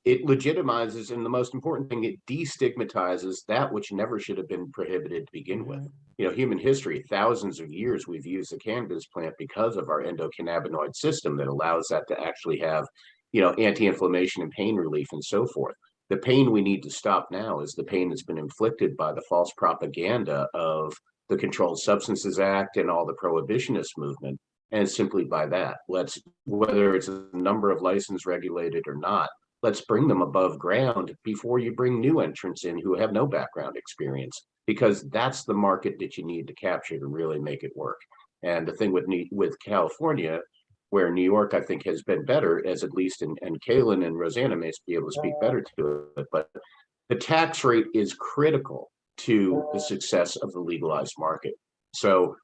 it legitimizes, and the most important thing, it destigmatizes that which never should have been prohibited to begin with. You know, human history, thousands of years, we've used the cannabis plant because of our endocannabinoid system that allows that to actually have, you know, anti-inflammation and pain relief and so forth. The pain we need to stop now is the pain that's been inflicted by the false propaganda of the Controlled Substances Act and all the prohibitionist movement. And simply by that, whether it's a number of licensed regulated or not, let's bring them above ground before you bring new entrants in who have no background experience, because that's the market that you need to capture to really make it work. And the thing with California, where New York, I think, has been better, as at least, and Kaelan and Rosanna may be able to speak better to it, but the tax rate is critical to the success of the legalized market. So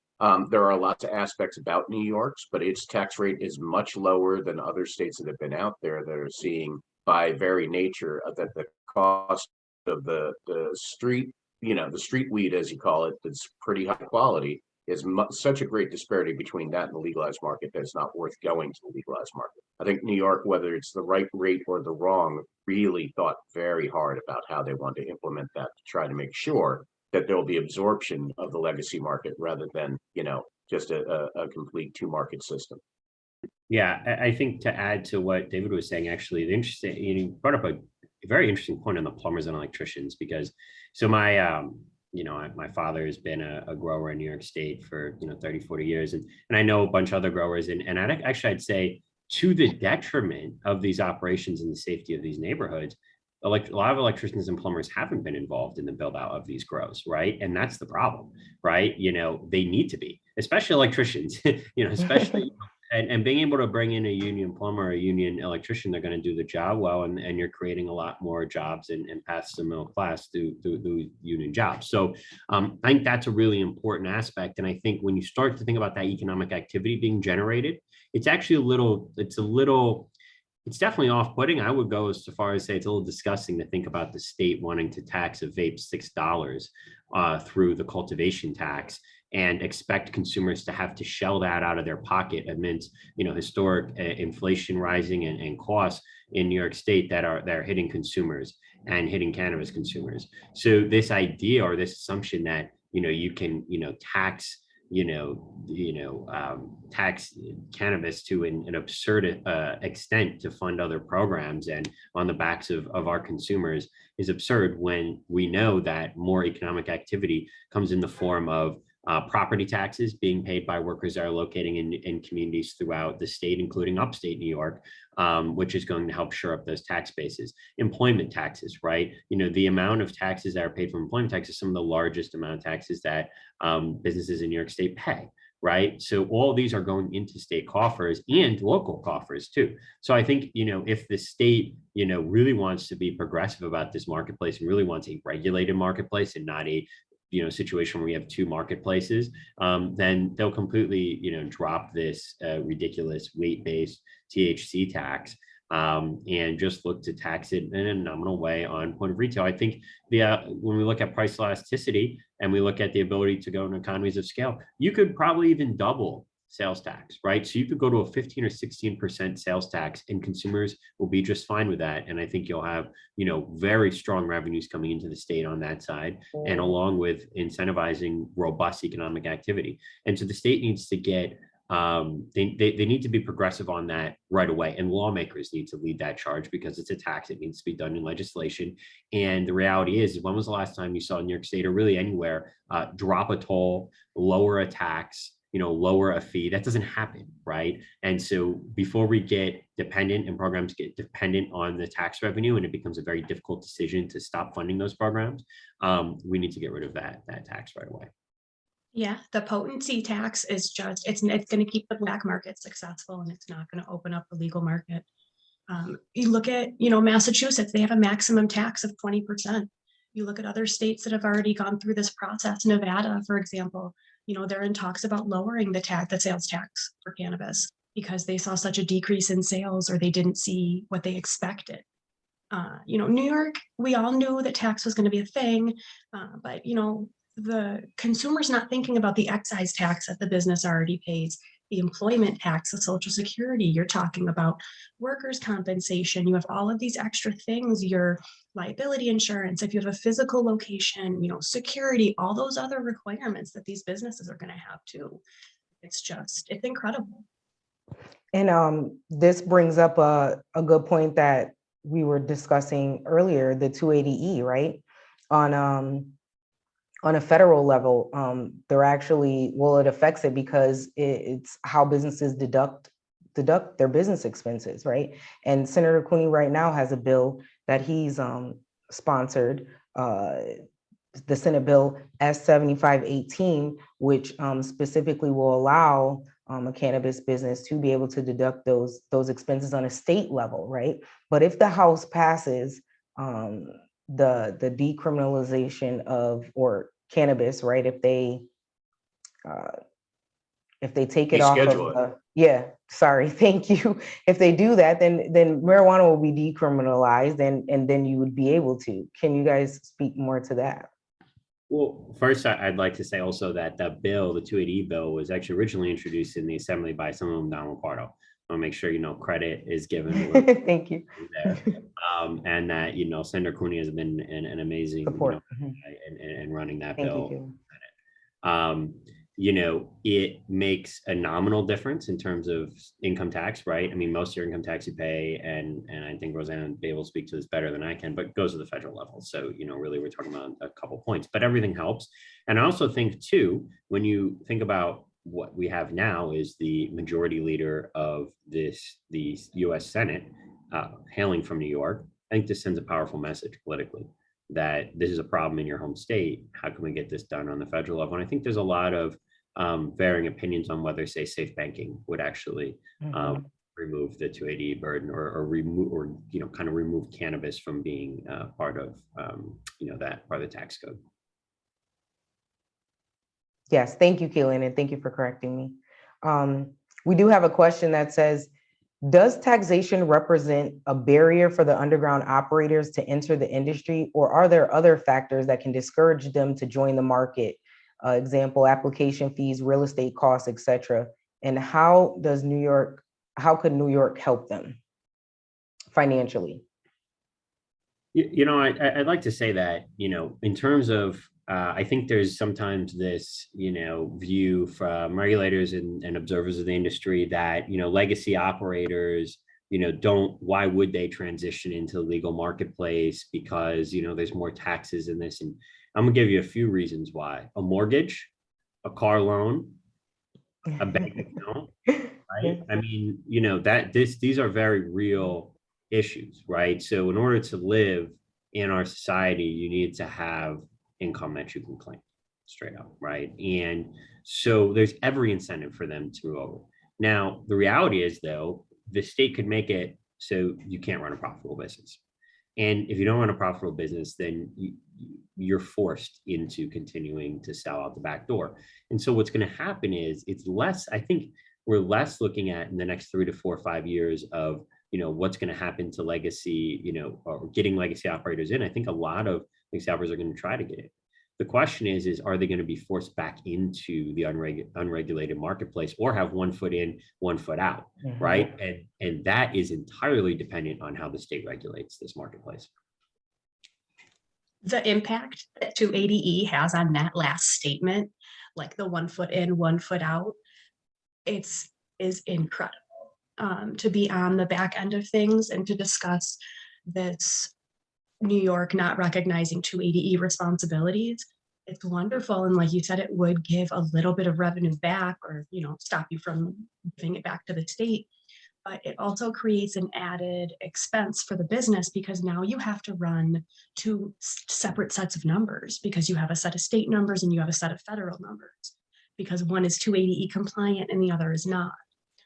there are lots of aspects about New York's, but its tax rate is much lower than other states that have been out there that are seeing, by very nature, that the cost of the street, you know, the street weed, as you call it, that's pretty high quality, is such a great disparity between that and the legalized market that it's not worth going to the legalized market. I think New York, whether it's the right rate or the wrong, really thought very hard about how they want to implement that to try to make sure that there will be absorption of the legacy market rather than, you know, just a complete two-market system. Yeah, I think to add to what David was saying, actually, the interesting, you brought up a very interesting point on the plumbers and electricians, because so my, you know, my father has been a grower in New York State for, you know, 30, 40 years. And I know a bunch of other growers. And I'd say, to the detriment of these operations and the safety of these neighborhoods, a lot of electricians and plumbers haven't been involved in the build out of these grows, right? And that's the problem, right? You know, they need to be, especially electricians, you know, especially and being able to bring in a union plumber or a union electrician, they're going to do the job well, and you're creating a lot more jobs and paths to the middle class through union jobs. So I think that's a really important aspect. And I think when you start to think about that economic activity being generated, it's actually it's definitely off-putting. I would go as far as say it's a little disgusting to think about the state wanting to tax a vape $6 through the cultivation tax and expect consumers to have to shell that out of their pocket amidst, you know, historic inflation rising and costs in New York State that are hitting consumers and hitting cannabis consumers. So this idea or this assumption that, you know, you can, you know, tax cannabis to an absurd extent to fund other programs and on the backs of our consumers is absurd, when we know that more economic activity comes in the form of property taxes being paid by workers that are locating in communities throughout the state, including upstate New York, which is going to help shore up those tax bases. Employment taxes, right? You know, the amount of taxes that are paid from employment taxes, some of the largest amount of taxes that businesses in New York State pay, right? So all of these are going into state coffers and local coffers too. So I think, you know, if the state, you know, really wants to be progressive about this marketplace and really wants a regulated marketplace and not a, you know, situation where we have two marketplaces, then they'll completely, you know, drop this ridiculous weight-based THC tax and just look to tax it in a nominal way on point of retail. I think when we look at price elasticity and we look at the ability to go in economies of scale, you could probably even double sales tax, right? So you could go to a 15 or 16% sales tax and consumers will be just fine with that. And I think you'll have, you know, very strong revenues coming into the state on that side, and along with incentivizing robust economic activity. And so the state needs to get, they need to be progressive on that right away. And lawmakers need to lead that charge because it's a tax. It needs to be done in legislation. And the reality is, when was the last time you saw New York State or really anywhere drop a toll, lower a tax, lower a fee. That doesn't happen, right? And so before we get dependent and programs get dependent on the tax revenue, and it becomes a very difficult decision to stop funding those programs, we need to get rid of that tax right away. Yeah, the potency tax is just, it's going to keep the black market successful, and it's not going to open up the legal market. You look at, Massachusetts, they have a maximum tax of 20%. You look at other states that have already gone through this process. Nevada, for example, they're in talks about lowering the sales tax for cannabis because they saw such a decrease in sales, or they didn't see what they expected. New York, we all knew that tax was going to be a thing, but the consumer's not thinking about the excise tax that the business already pays, the employment tax, the Social Security. You're talking about workers' compensation. You have all of these extra things, your liability insurance, if you have a physical location, security, all those other requirements that these businesses are going to have too. It's incredible. And this brings up a good point that we were discussing earlier, the 280E, right? On a federal level, it affects it because it's how businesses deduct their business expenses, right? And Senator Cooney right now has a bill that he's sponsored, the Senate Bill S-7518, which specifically will allow a cannabis business to be able to deduct those expenses on a state level, right? But if the House passes the decriminalization of cannabis, right? If they take it off of thank you. If they do that, then marijuana will be decriminalized, and then you would be able to. Can you guys speak more to that? Well, first, I'd like to say also that the bill, the 280 bill, was actually originally introduced in the Assembly by someone Donald Pardo. I want to make sure credit is given. Thank you. There. And that Senator Cooney has been an amazing support in running that Thank bill. It makes a nominal difference in terms of income tax, right? I mean, most of your income tax you pay, and I think Rosanna will be able to speak to this better than I can, but it goes to the federal level. So, really we're talking about a couple points, but everything helps. And I also think too, when you think about what we have now is the majority leader of the US Senate, hailing from New York, I think this sends a powerful message politically that this is a problem in your home state. How can we get this done on the federal level? And I think there's a lot of varying opinions on whether, say, safe banking would actually remove the 280 burden or remove cannabis from being part of that part of the tax code. Yes, thank you, Kaelan, and thank you for correcting me. We do have a question that says, does taxation represent a barrier for the underground operators to enter the industry, or are there other factors that can discourage them to join the market? Example, application fees, real estate costs, etc. And how could New York help them financially? I'd like to say that, in terms of, I think there's sometimes this, view from regulators and observers of the industry that, legacy operators, why would they transition into the legal marketplace? Because, there's more taxes in this. And I'm gonna give you a few reasons why. A mortgage, a car loan, a bank account, right? I mean, these are very real issues, right? So in order to live in our society, you need to have income that you can claim straight up, right? And so there's every incentive for them to over. Now, the reality is, though, the state could make it so you can't run a profitable business. And if you don't run a profitable business, then you're forced into continuing to sell out the back door. And so what's going to happen is it's less, I think we're less looking at in the next 3 to 4 or 5 years of, what's going to happen to legacy, or getting legacy operators in. I think a lot of legacy operators are going to try to get it. The question is are they going to be forced back into the unregulated marketplace, or have 1 foot in, 1 foot out, right? And that is entirely dependent on how the state regulates this marketplace. The impact that 280E has on that last statement, like the 1 foot in, 1 foot out, is incredible. To be on the back end of things and to discuss this New York not recognizing 280E responsibilities It's wonderful. And like you said, it would give a little bit of revenue back or, stop you from giving it back to the state. But it also creates an added expense for the business because now you have to run two separate sets of numbers because you have a set of state numbers and you have a set of federal numbers because one is 280E compliant and the other is not.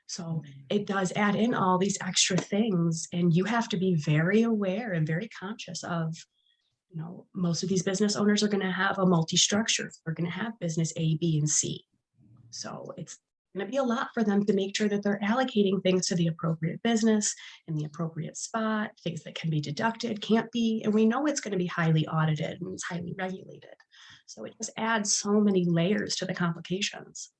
So it does add in all these extra things, and you have to be very aware and very conscious of, most of these business owners are going to have a multi-structure. They're going to have business A, B, and C. So it's going to be a lot for them to make sure that they're allocating things to the appropriate business in the appropriate spot, things that can be deducted, can't be, and we know it's going to be highly audited and it's highly regulated. So it just adds so many layers to the complications.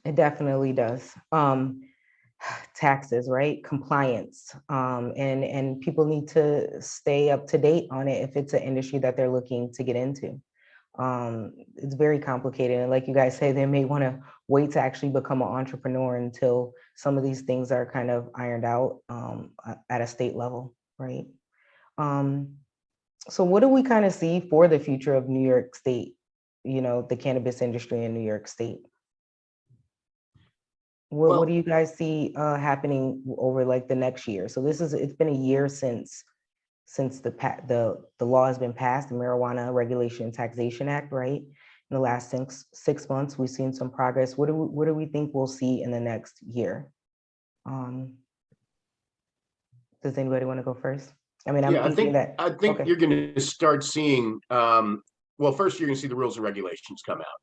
It definitely does. Taxes, right? Compliance, and people need to stay up to date on it if it's an industry that they're looking to get into. It's very complicated, and like you guys say, they may want to wait to actually become an entrepreneur until some of these things are kind of ironed out at a state level, right? So what do we kind of see for the future of New York State, the cannabis industry in New York State? What do you guys see happening over like the next year? So it's been a year since the law has been passed, the Marijuana Regulation and Taxation Act, right? In the last six months, we've seen some progress. What do we think we'll see in the next year? Does anybody want to go first? I mean, I think okay. You're going to start seeing. Well, first you're going to see the rules and regulations come out.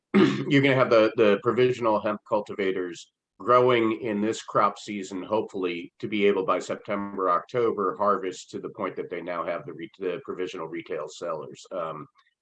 You're going to have the provisional hemp cultivators growing in this crop season, hopefully to be able by September, October harvest to the point that they now have the provisional retail sellers.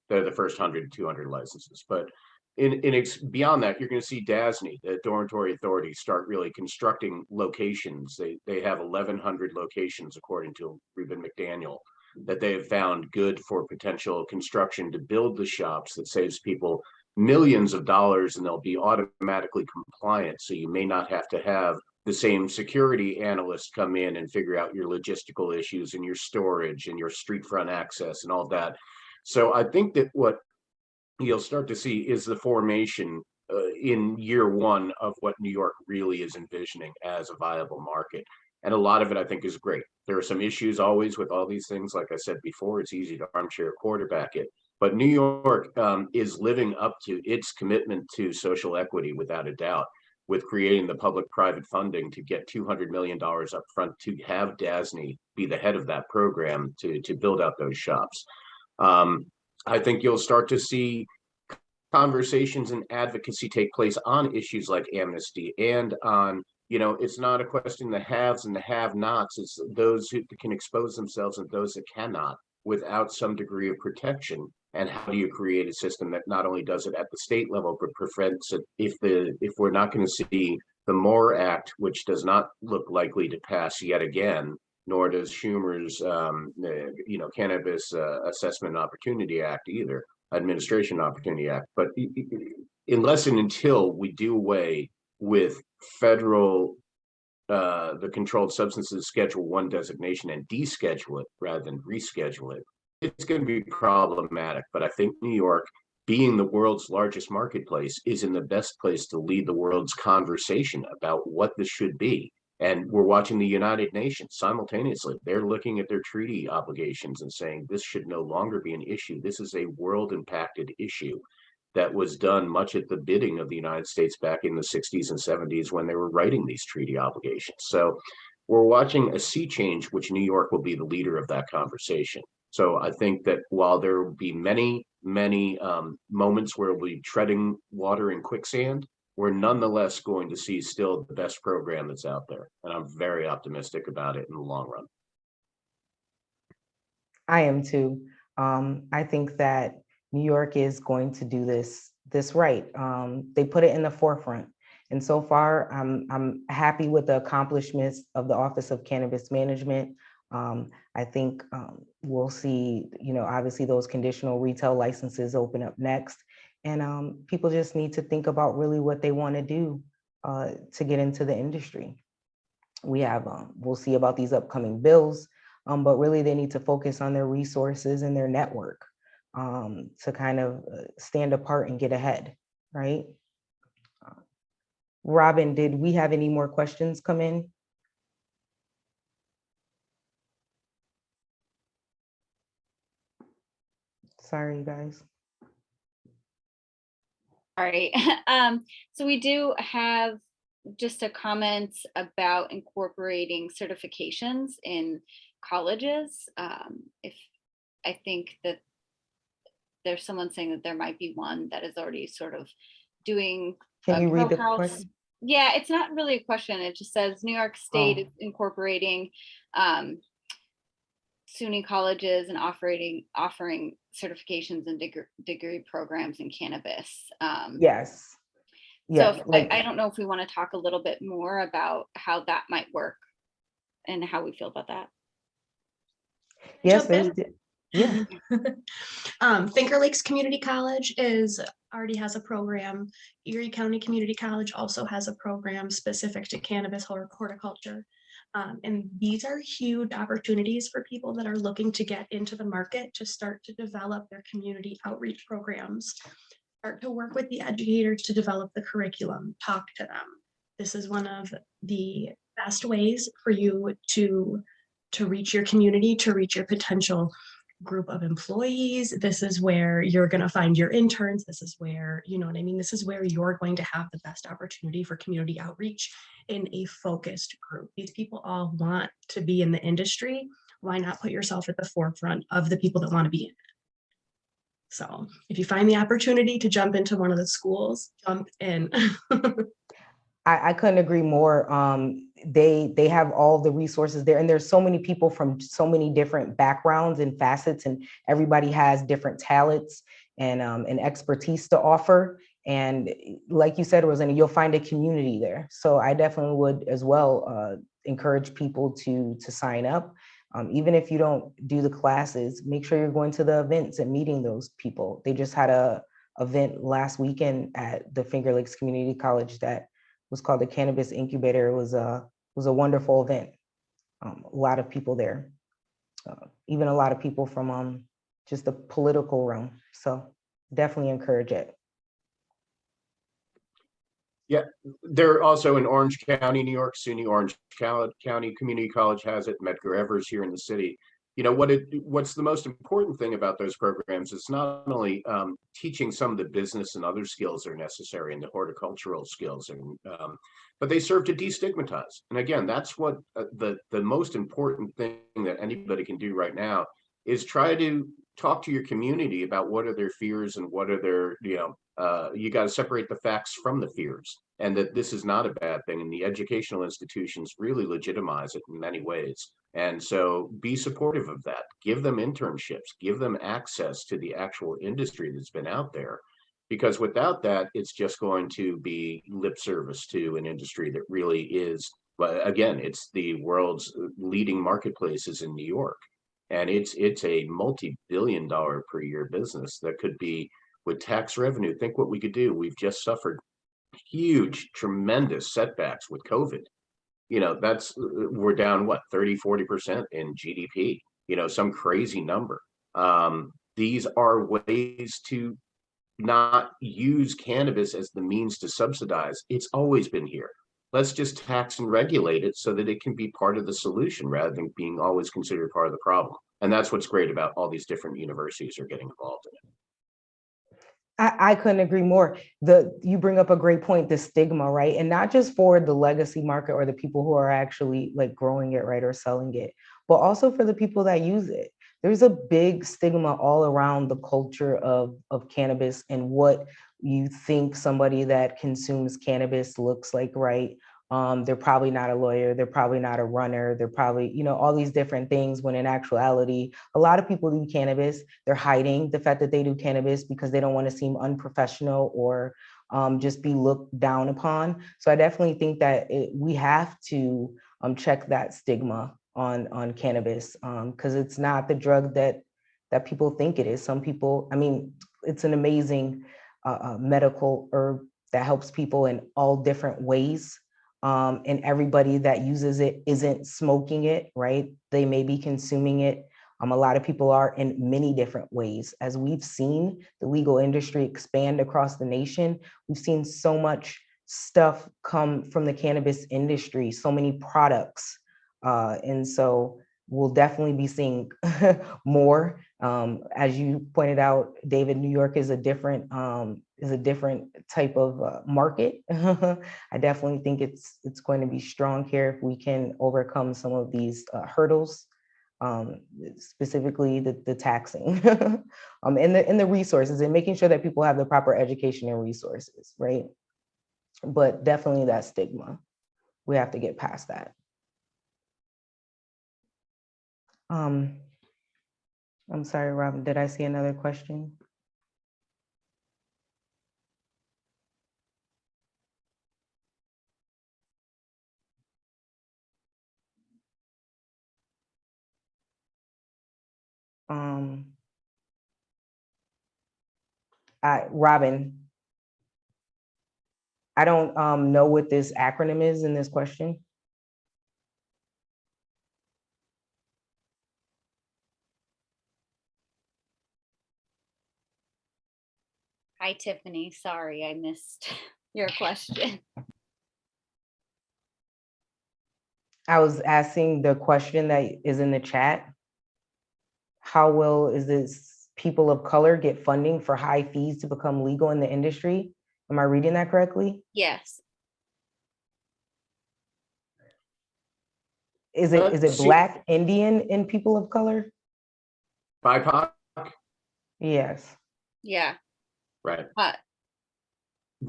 They're the first 100, 200 licenses. But beyond that, you're going to see DASNY, the Dormitory Authority, start really constructing locations. They have 1,100 locations, according to Reuben McDaniel, that they have found good for potential construction to build the shops that saves people millions of dollars, and they'll be automatically compliant. So you may not have to have the same security analyst come in and figure out your logistical issues and your storage and your street front access and all that. So I think that what you'll start to see is the formation in year one of what New York really is envisioning as a viable market. And a lot of it, I think, is great. There are some issues always with all these things. Like I said before, it's easy to armchair quarterback it. But New York is living up to its commitment to social equity, without a doubt, with creating the public-private funding to get $200 million up front to have DASNY be the head of that program to build out those shops. I think you'll start to see conversations and advocacy take place on issues like amnesty and on, it's not a question of the haves and the have-nots. It's those who can expose themselves and those that cannot without some degree of protection. And how do you create a system that not only does it at the state level, but prevents it if we're not going to see the MORE Act, which does not look likely to pass yet again, nor does Schumer's, Cannabis Assessment Opportunity Act either, Administration Opportunity Act. But unless and until we do away with federal, the Controlled Substances Schedule I designation and deschedule it rather than reschedule it, it's going to be problematic. But I think New York, being the world's largest marketplace, is in the best place to lead the world's conversation about what this should be. And we're watching the United Nations simultaneously. They're looking at their treaty obligations and saying this should no longer be an issue. This is a world impacted issue that was done much at the bidding of the United States back in the 60s and 70s when they were writing these treaty obligations. So we're watching a sea change, which New York will be the leader of that conversation. So I think that while there will be many, many moments where we'll be treading water in quicksand, we're nonetheless going to see still the best program that's out there. And I'm very optimistic about it in the long run. I am too. I think that New York is going to do this right. They put it in the forefront. And so far, I'm happy with the accomplishments of the Office of Cannabis Management. I think we'll see, obviously those conditional retail licenses open up next. And people just need to think about really what they want to do to get into the industry. We'll see about these upcoming bills, but really they need to focus on their resources and their network. to kind of stand apart and get ahead, right? Robin, did we have any more questions come in? Sorry, you guys. All right. So we do have just a comment about incorporating certifications in colleges. If I think that there's someone saying that there might be one that is already sort of doing. Can you read the House. question? Yeah, it's not really a question. It just says New York State is incorporating SUNY colleges and offering certifications and degree programs in cannabis. Yes. Yeah. So I don't know if we want to talk a little bit more about how that might work and how we feel about that. Yes, yeah. Finger Lakes Community College already has a program. Erie County Community College also has a program specific to cannabis or horticulture. And these are huge opportunities for people that are looking to get into the market to start to develop their community outreach programs, start to work with the educators to develop the curriculum, talk to them. This is one of the best ways for you to reach your community, to reach your potential group of employees. This is where you're going to find your interns. This is where, you know what I mean? This is where you're going to have the best opportunity for community outreach in a focused group. These people all want to be in the industry. Why not put yourself at the forefront of the people that want to be in it? So if you find the opportunity to jump into one of the schools, jump in. I couldn't agree more. They have all the resources there, and there's so many people from so many different backgrounds and facets, and everybody has different talents and expertise to offer. And like you said, Rosanna, you'll find a community there. So I definitely would as well encourage people to sign up. Even if you don't do the classes, make sure you're going to the events and meeting those people. They just had a event last weekend at the Finger Lakes Community College that was called the Cannabis Incubator. It was a wonderful event. A lot of people there, even a lot of people from just the political realm. So definitely encourage it. Yeah, they're also in Orange County, New York. SUNY Orange County Community College has it. Medgar Evers here in the city. You know, what's the most important thing about those programs is not only teaching some of the business and other skills that are necessary and the horticultural skills, but they serve to destigmatize. And again, that's what the most important thing that anybody can do right now is try to talk to your community about what are their fears and what are their, you got to separate the facts from the fears, and that this is not a bad thing. And the educational institutions really legitimize it in many ways. And so be supportive of that. Give them internships, give them access to the actual industry that's been out there. Because without that, it's just going to be lip service to an industry that really is, but again, it's the world's leading marketplaces in New York. And it's a multi-billion-dollar per year business that could be, with tax revenue, think what we could do. We've just suffered huge, tremendous setbacks with COVID. We're down, what, 30-40% in GDP, some crazy number. These are ways to not use cannabis as the means to subsidize. It's always been here. Let's just tax and regulate it so that it can be part of the solution rather than being always considered part of the problem. And that's what's great about all these different universities are getting involved in it. I couldn't agree more. You bring up a great point, the stigma, right? And not just for the legacy market or the people who are actually like growing it, right, or selling it, but also for the people that use it. There's a big stigma all around the culture of cannabis and what you think somebody that consumes cannabis looks like, right? They're probably not a lawyer, they're probably not a runner, they're probably, all these different things, when in actuality, a lot of people do cannabis, they're hiding the fact that they do cannabis because they don't want to seem unprofessional or just be looked down upon. So I definitely think that we have to check that stigma on cannabis, because it's not the drug that people think it is. Some people, it's an amazing medical herb that helps people in all different ways. And everybody that uses it isn't smoking it, right? They may be consuming it A lot of people are in many different ways. As we've seen the legal industry expand across the nation, we've seen so much stuff come from the cannabis industry, so many products. And so we'll definitely be seeing more. As you pointed out, David, New York is a different type of market. I definitely think it's going to be strong here if we can overcome some of these hurdles, specifically the taxing and the resources, and making sure that people have the proper education and resources, right? But definitely that stigma, we have to get past that. I'm sorry, Robin, did I see another question? Robin, I don't know what this acronym is in this question. Hi, Tiffany. Sorry, I missed your question. I was asking the question that is in the chat. How is this people of color get funding for high fees to become legal in the industry? Am I reading that correctly? Yes. Is it Black, Indian, and people of color? BIPOC? Yes. Yeah. Right. But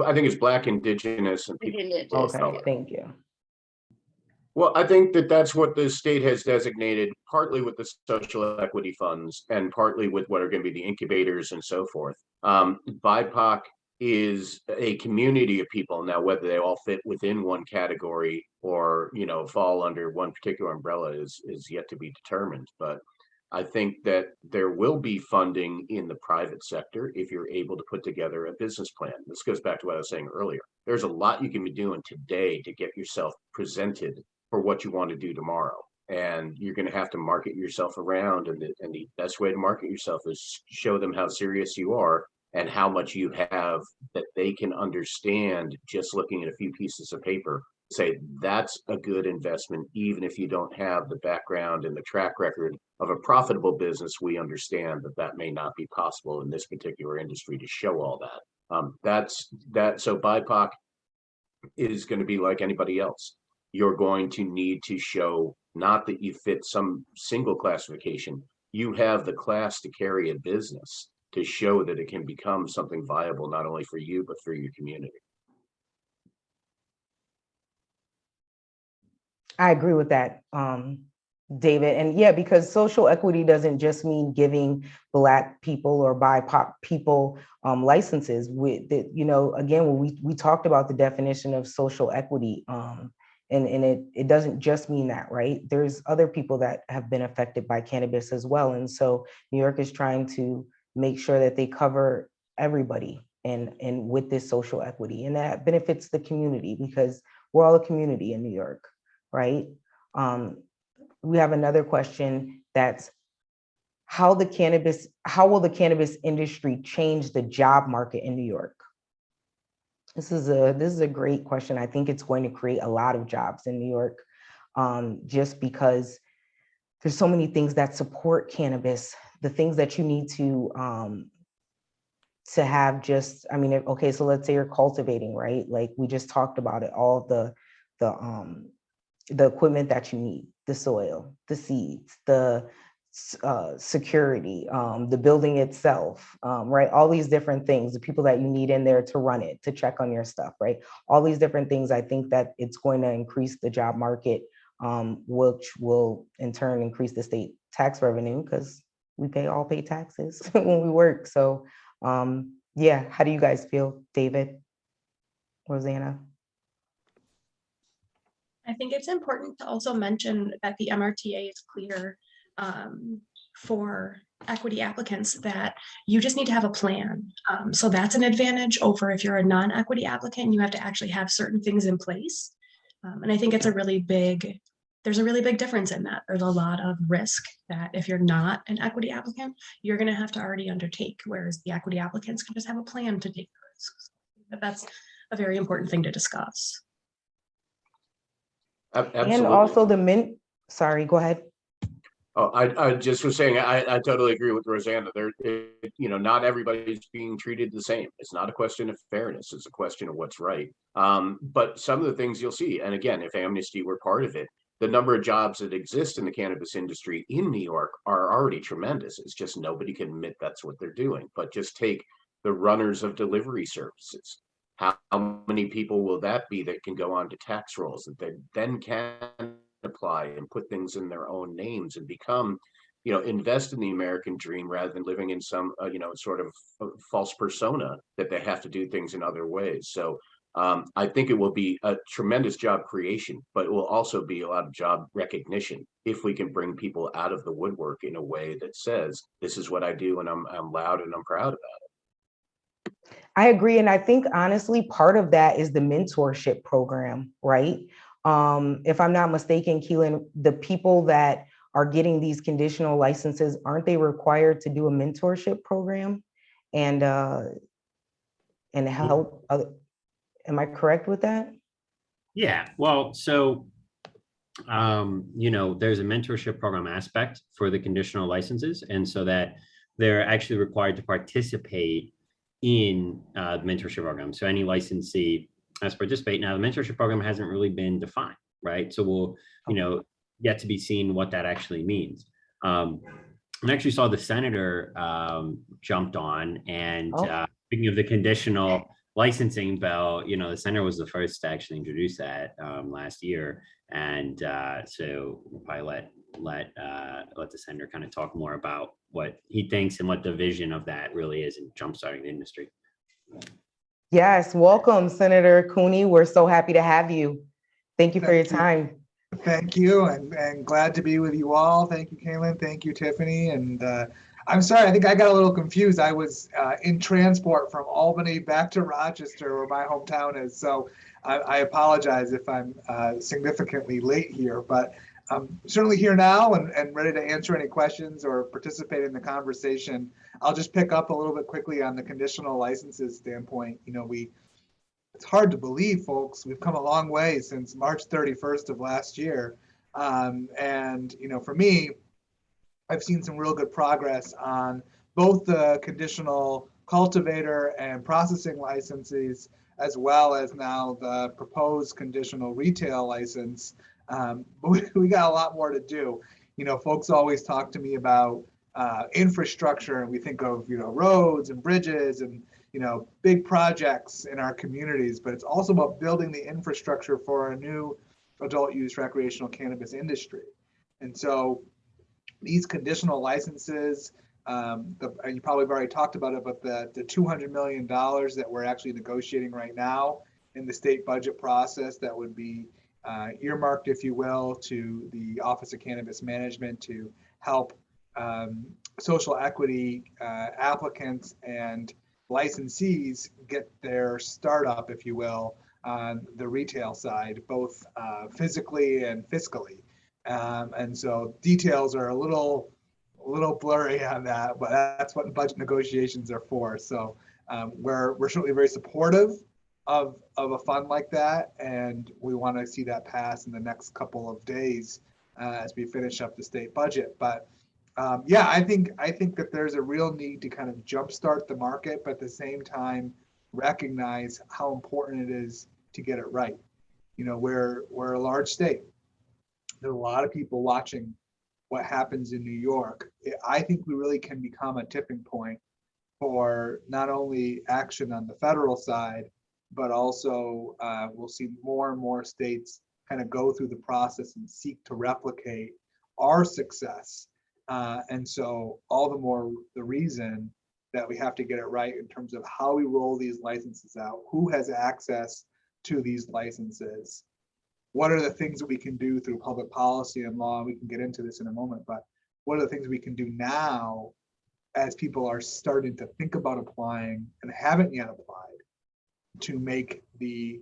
I think it's Black, Indigenous, and people of Okay, color. thank you. Well, I think that's what the state has designated, partly with the social equity funds and partly with what are going to be the incubators and so forth. BIPOC is a community of people. Now, whether they all fit within one category or, fall under one particular umbrella is yet to be determined. But I think that there will be funding in the private sector if you're able to put together a business plan. This goes back to what I was saying earlier. There's a lot you can be doing today to get yourself presented for what you want to do tomorrow. And you're going to have to market yourself around. And the best way to market yourself is show them how serious you are and how much you have that they can understand just looking at a few pieces of paper. Say that's a good investment, even if you don't have the background and the track record of a profitable business. We understand that may not be possible in this particular industry to show all that. So BIPOC is going to be like anybody else. You're going to need to show not that you fit some single classification. You have the class to carry a business to show that it can become something viable, not only for you, but for your community. I agree with that, David. And yeah, because social equity doesn't just mean giving Black people or BIPOC people licenses. Again, when we talked about the definition of social equity, and it doesn't just mean that, right? There's other people that have been affected by cannabis as well. And so New York is trying to make sure that they cover everybody and with this social equity, and that benefits the community because we're all a community in New York. Right? We have another question that's how will the cannabis industry change the job market in New York? This is a great question. I think it's going to create a lot of jobs in New York, just because there's so many things that support cannabis, the things that you need to have just, okay, so let's say you're cultivating, right? Like we just talked about it, all the equipment that you need, the soil, the seeds, the security, the building itself, right? All these different things, the people that you need in there to run it, to check on your stuff, right? All these different things, I think that it's going to increase the job market, which will in turn increase the state tax revenue because we all pay taxes when we work. So yeah, how do you guys feel, David, Rosanna? I think it's important to also mention that the MRTA is clear for equity applicants that you just need to have a plan. So that's an advantage over if you're a non-equity applicant, you have to actually have certain things in place. And I think it's a really big there's a really big difference in that. There's a lot of risk that if you're not an equity applicant, you're going to have to already undertake, whereas the equity applicants can just have a plan to take the risks. But that's a very important thing to discuss. Absolutely. And also sorry, go ahead. Oh, I just was saying, I totally agree with Rosanna. Not everybody's being treated the same. It's not a question of fairness. It's a question of what's right. But some of the things you'll see, and again, if amnesty were part of it, the number of jobs that exist in the cannabis industry in New York are already tremendous. It's just nobody can admit that's what they're doing. But just take the runners of delivery services. How many people will that be that can go on to tax rolls that they then can apply and put things in their own names and become, invest in the American dream rather than living in some, sort of false persona that they have to do things in other ways. So I think it will be a tremendous job creation, but it will also be a lot of job recognition if we can bring people out of the woodwork in a way that says, this is what I do and I'm loud and I'm proud about it. I agree. And I think honestly, part of that is the mentorship program, right? If I'm not mistaken, Kaelan, the people that are getting these conditional licenses, aren't they required to do a mentorship program and help other? Am I correct with that? Yeah, well, so, there's a mentorship program aspect for the conditional licenses. And so that they're actually required to participate in the mentorship program. So any licensee has to participate. Now, the mentorship program hasn't really been defined, right? So we'll, yet to be seen what that actually means. I actually saw the senator jumped on, and speaking of the conditional licensing bill, the senator was the first to actually introduce that last year, and so we'll probably let the senator kind of talk more about what he thinks and what the vision of that really is in jumpstarting the industry. Yes, welcome, Senator Cooney. We're so happy to have you. Thank you for your time. Thank you, and glad to be with you all. Thank you, Kaelan. Thank you, Tiffany. And I'm sorry, I think I got a little confused. I was in transport from Albany back to Rochester, where my hometown is. So I apologize if I'm significantly late here, but I'm certainly here now and ready to answer any questions or participate in the conversation. I'll just pick up a little bit quickly on the conditional licenses standpoint. It's hard to believe, folks, we've come a long way since March 31st of last year. And for me, I've seen some real good progress on both the conditional cultivator and processing licenses, as well as now the proposed conditional retail license. But we got a lot more to do. Folks always talk to me about infrastructure, and we think of roads and bridges and big projects in our communities, but it's also about building the infrastructure for a new adult use recreational cannabis industry. And so these conditional licenses, and you probably have already talked about it, but the $200 million that we're actually negotiating right now in the state budget process that would be earmarked, if you will, to the Office of Cannabis Management to help social equity applicants and licensees get their startup, if you will, on the retail side, both physically and fiscally. And so details are a little blurry on that, but that's what budget negotiations are for. So we're certainly very supportive of a fund like that, and we want to see that pass in the next couple of days as we finish up the state budget. But yeah, I think that there's a real need to kind of jumpstart the market, but at the same time recognize how important it is to get it right. We're a large state. There's a lot of people watching what happens in New York. I think we really can become a tipping point for not only action on the federal side, but also we'll see more and more states kind of go through the process and seek to replicate our success. And so all the more the reason that we have to get it right in terms of how we roll these licenses out, who has access to these licenses, what are the things that we can do through public policy and law. We can get into this in a moment, but what are the things we can do now as people are starting to think about applying and haven't yet applied to make the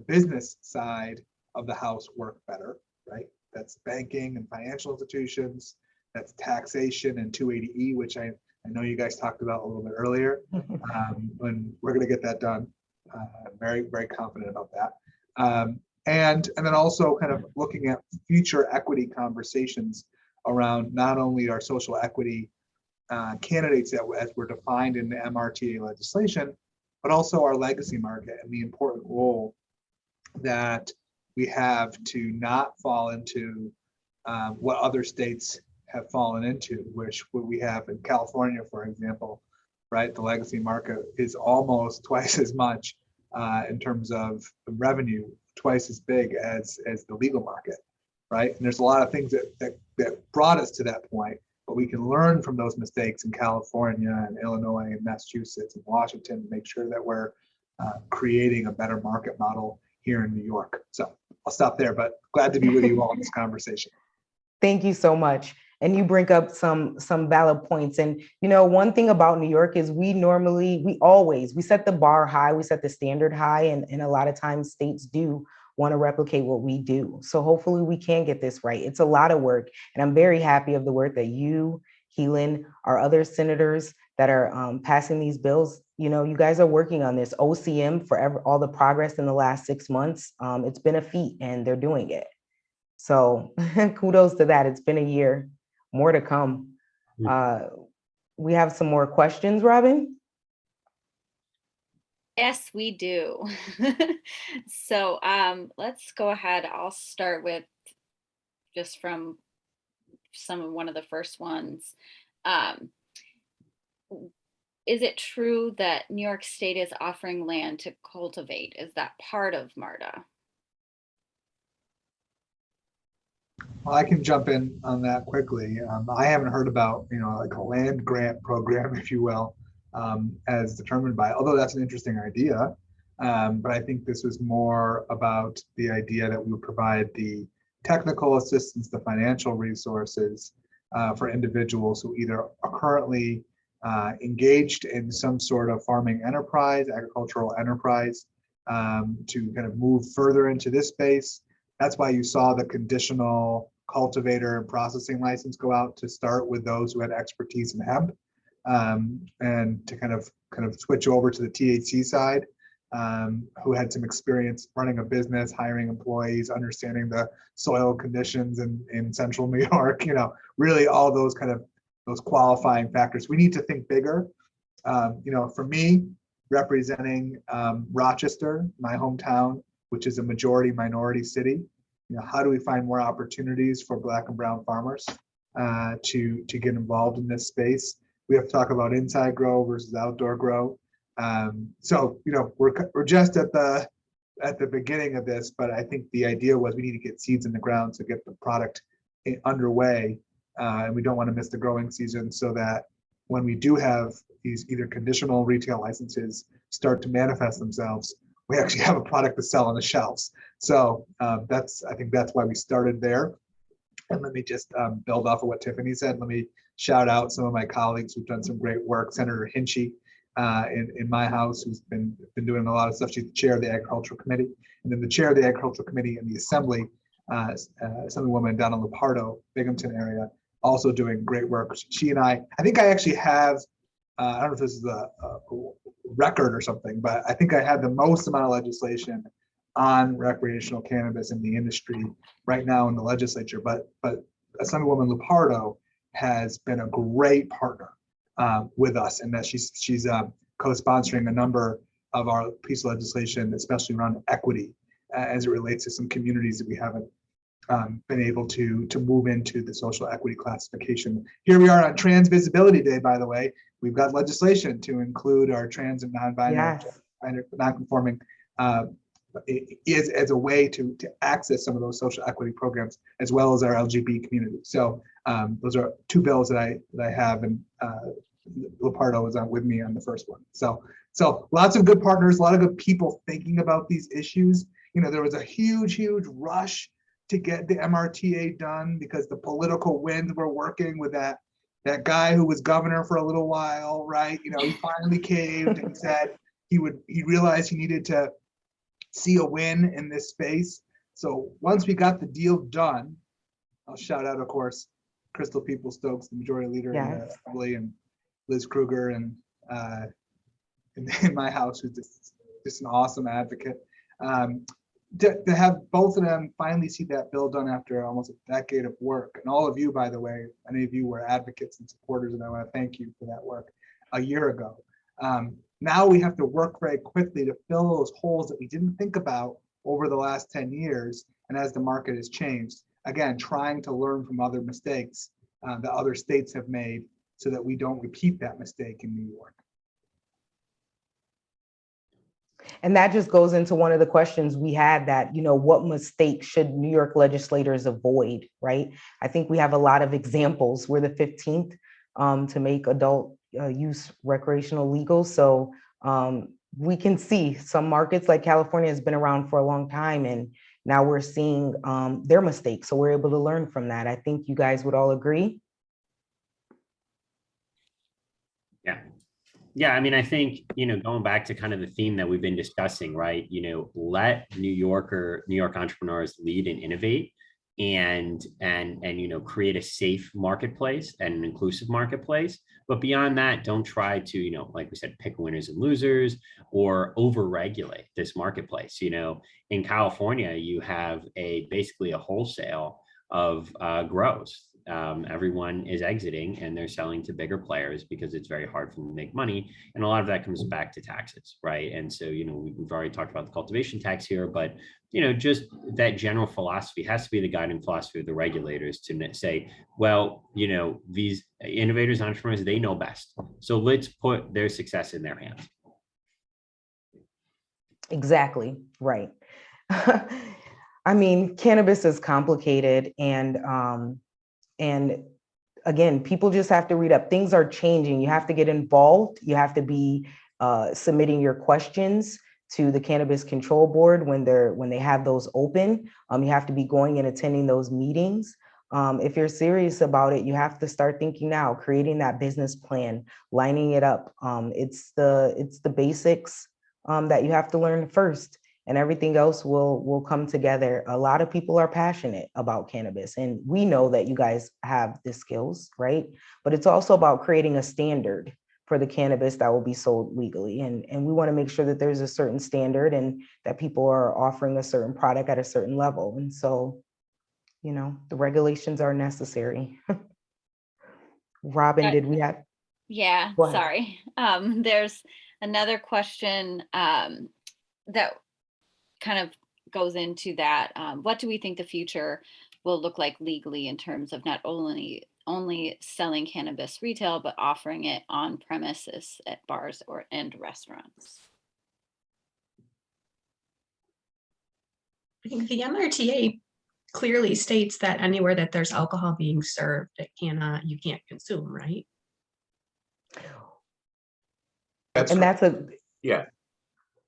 business side of the house work better, right? That's banking and financial institutions. That's taxation and 280E, which I know you guys talked about a little bit earlier. And we're going to get that done. I'm very, very confident about that. And then also kind of looking at future equity conversations around not only our social equity candidates that as were defined in the MRTA legislation, but also our legacy market and the important role that we have to not fall into what other states have fallen into, which what we have in California, for example, right? The legacy market is almost twice as much in terms of revenue, twice as big as the legal market, right? And there's a lot of things that brought us to that point, but we can learn from those mistakes in California and Illinois and Massachusetts and Washington to make sure that we're creating a better market model here in New York. So I'll stop there, but glad to be with you all in this conversation. Thank you so much. And you bring up some valid points. And, you know, one thing about New York is we set the bar high, we set the standard high, and a lot of times states do want to replicate what we do. So hopefully we can get this right. It's a lot of work. And I'm very happy of the work that you, Kaelan, our other senators that are passing these bills. You know, you guys are working on this. OCM, for all the progress in the last 6 months, it's been a feat and they're doing it. So kudos to that. It's been a year, more to come. We have some more questions, Robin? Yes, we do. So let's go ahead. I'll start with just from one of the first ones. Is it true that New York State is offering land to cultivate? Is that part of MARTA? Well, I can jump in on that quickly. I haven't heard about, like a land grant program, if you will, as determined by, although that's an interesting idea. But I think this was more about the idea that we would provide the technical assistance, the financial resources for individuals who either are currently engaged in some sort of farming enterprise, agricultural enterprise, to kind of move further into this space. That's why you saw the conditional cultivator and processing license go out to start with those who had expertise in hemp, and to kind of switch over to the THC side, who had some experience running a business, hiring employees, understanding the soil conditions in central New York, really all those those qualifying factors. We need to think bigger. For me, representing Rochester, my hometown, which is a majority minority city, how do we find more opportunities for Black and brown farmers to get involved in this space? We have to talk about inside grow versus outdoor grow. So we're just at the beginning of this, but I think the idea was we need to get seeds in the ground to get the product underway, and we don't want to miss the growing season, so that when we do have these either conditional retail licenses start to manifest themselves, we actually have a product to sell on the shelves. So I think that's why we started there. And let me just build off of what Tiffany said. Let me shout out some of my colleagues who've done some great work. Senator Hinchy in my house, who's been doing a lot of stuff. She's the chair of the Agricultural Committee. And then the chair of the Agricultural Committee in the Assembly, Assemblywoman Donna Lupardo, Binghamton area, also doing great work. She and I think I actually have, I don't know if this is a record or something, but I think I had the most amount of legislation on recreational cannabis in the industry right now in the legislature. But Assemblywoman Lupardo has been a great partner with us, and that she's co-sponsoring a number of our piece of legislation, especially around equity, as it relates to some communities that we haven't been able to move into the social equity classification. Here we are on Trans Visibility Day, by the way. We've got legislation to include our trans and non-binary, non-conforming is as a way to access some of those social equity programs, as well as our LGBT community. So those are two bills that I have, and Lupardo was on with me on the first one. So lots of good partners, a lot of good people thinking about these issues. There was a huge rush to get the MRTA done because the political winds were working with that guy who was governor for a little while, right? He finally caved and said he realized he needed to see a win in this space. So once we got the deal done, I'll shout out, of course, Crystal People-Stokes, the majority leader in the Yes. assembly, and Liz Kruger, and in my house, who's just an awesome advocate. To have both of them finally see that bill done after almost a decade of work, and all of you, by the way, many of you were advocates and supporters, and I want to thank you for that work a year ago. Now we have to work very quickly to fill those holes that we didn't think about over the last 10 years, and as the market has changed. Again, trying to learn from other mistakes that other states have made so that we don't repeat that mistake in New York. And that just goes into one of the questions we had, that, what mistakes should New York legislators avoid, right? I think we have a lot of examples. We're the 15th to make adult use recreational legal. So we can see some markets like California has been around for a long time, and now we're seeing their mistakes. So we're able to learn from that. I think you guys would all agree. Yeah. Yeah, I mean, I think, going back to kind of the theme that we've been discussing, right? Let New York entrepreneurs lead and innovate, and create a safe marketplace and an inclusive marketplace. But beyond that, don't try to, like we said, pick winners and losers or over-regulate this marketplace. In California, you have basically a wholesale of grows. Everyone is exiting and they're selling to bigger players because it's very hard for them to make money. And a lot of that comes back to taxes, right? And so, we've already talked about the cultivation tax here, but, just that general philosophy has to be the guiding philosophy of the regulators to say, well, these innovators, entrepreneurs, they know best. So let's put their success in their hands. Exactly, right. I mean, cannabis is complicated, and again, people just have to read up. Things are changing. You have to get involved. You have to be submitting your questions to the Cannabis Control Board when they have those open. You have to be going and attending those meetings. If you're serious about it, you have to start thinking now, creating that business plan, lining it up. It's the basics that you have to learn first, and everything else will come together. A lot of people are passionate about cannabis, and we know that you guys have the skills, right? But it's also about creating a standard for the cannabis that will be sold legally. And we want to make sure that there's a certain standard and that people are offering a certain product at a certain level. And so, the regulations are necessary. Robin, did we have? Yeah, sorry. There's another question that kind of goes into that. What do we think the future will look like legally in terms of not only selling cannabis retail, but offering it on premises at bars and restaurants? I think the MRTA clearly states that anywhere that there's alcohol being served, you can't consume, right? And that's yeah.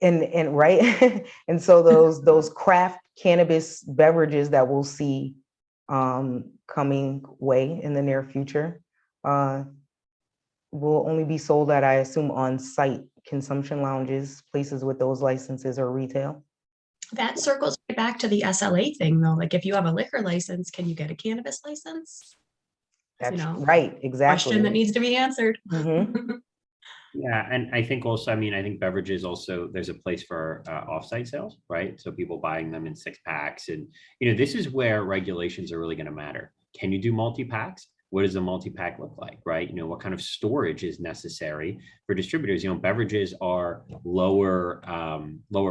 And right. And so those craft cannabis beverages that we'll see coming way in the near future will only be sold at, I assume, on-site consumption lounges, places with those licenses, or retail. That circles right back to the SLA thing, though. Like, if you have a liquor license, can you get a cannabis license? That's right, exactly. Question that needs to be answered. Mm-hmm. Yeah, and I think also, I think beverages also, there's a place for offsite sales, right? So people buying them in 6-packs, and this is where regulations are really going to matter. Can you do multi-packs? What does a multi-pack look like, right? What kind of storage is necessary for distributors? Beverages are lower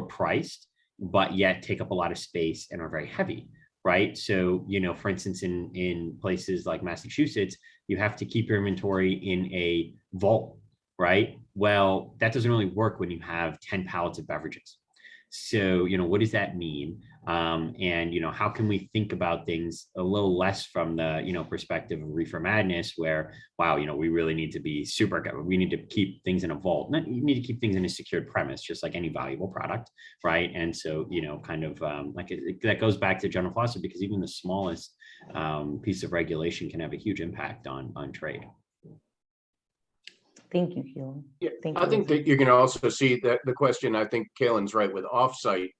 priced, but yet take up a lot of space and are very heavy, right? So, for instance, in places like Massachusetts, you have to keep your inventory in a vault, right? Well, that doesn't really work when you have 10 pallets of beverages. So, what does that mean? And, how can we think about things a little less from the, perspective of reefer madness, where, wow, we really need to be we need to keep things in a vault. You need to keep things in a secured premise, just like any valuable product, right? And so, kind of that goes back to general philosophy, because even the smallest piece of regulation can have a huge impact on trade. Thank you, Kaelan. Yeah, Thank I think that you're going to also see that the question, I think Kaelan's right with offsite,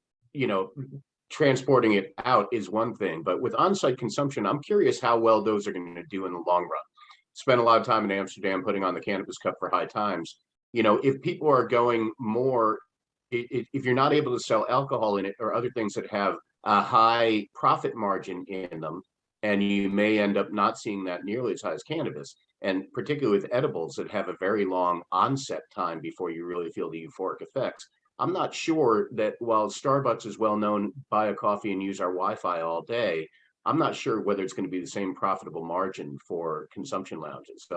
transporting it out is one thing, but with on-site consumption, I'm curious how well those are going to do in the long run. Spent a lot of time in Amsterdam putting on the Cannabis Cup for High Times. You know, if people are going more, if you're not able to sell alcohol in it or other things that have a high profit margin in them, and you may end up not seeing that nearly as high as cannabis, and particularly with edibles that have a very long onset time before you really feel the euphoric effects. I'm not sure that while Starbucks is well known, buy a coffee and use our Wi-Fi all day, I'm not sure whether it's going to be the same profitable margin for consumption lounges.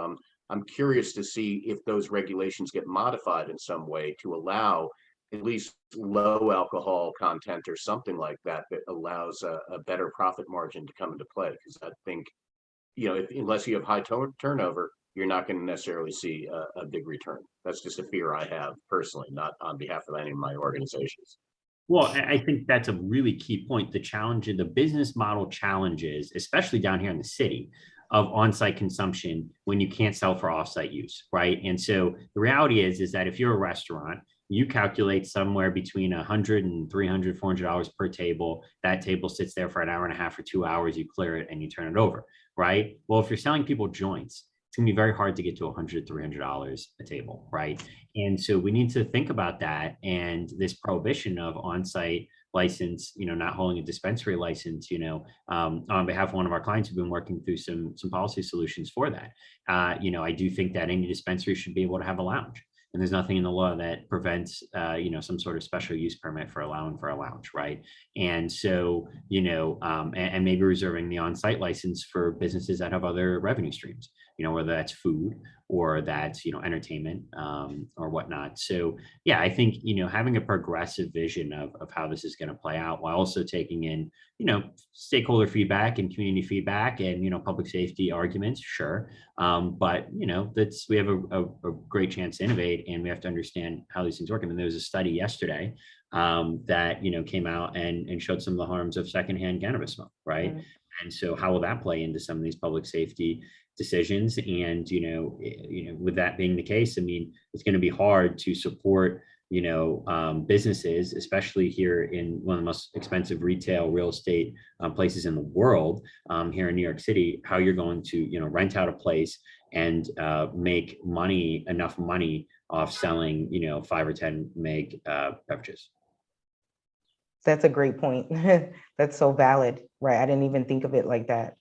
I'm curious to see if those regulations get modified in some way to allow at least low alcohol content or something like that that allows a better profit margin to come into play. Because I think, you know, unless you have high turnover, you're not going to necessarily see a big return. That's just a fear I have personally, not on behalf of any of my organizations. Well, I think that's a really key point. The challenge in the business model challenges, especially down here in the city, of on-site consumption when you can't sell for off-site use, right? And so the reality is that if you're a restaurant, you calculate somewhere between $100 and $300, $400 per table. That table sits there for an hour and a half or 2 hours. You clear it and you turn it over, right? Well, if you're selling people joints, it's gonna be very hard to get to $100, $300 a table, right? And so we need to think about that. And this prohibition of on-site license, you know, not holding a dispensary license, you know, on behalf of one of our clients who've been working through some policy solutions for that. You know, I do think that any dispensary should be able to have a lounge. And there's nothing in the law that prevents, you know, some sort of special use permit for allowing for a lounge, right? And so, you know, and maybe reserving the on-site license for businesses that have other revenue streams, you know, whether that's food or that's, you know, entertainment or whatnot. So, yeah, I think, you know, having a progressive vision of how this is going to play out while also taking in, you know, stakeholder feedback and community feedback and, you know, public safety arguments, sure. But, you know, we have a great chance to innovate and we have to understand how these things work. I mean, there was a study yesterday that, you know, came out and showed some of the harms of secondhand cannabis smoke, right? Mm-hmm. And so how will that play into some of these public safety decisions? And, you know, with that being the case, I mean, it's going to be hard to support, you know, businesses, especially here in one of the most expensive retail real estate places in the world, here in New York City, how you're going to, you know, rent out a place and make enough money off selling, you know, 5 or 10 meg beverages. That's a great point. That's so valid, right? I didn't even think of it like that.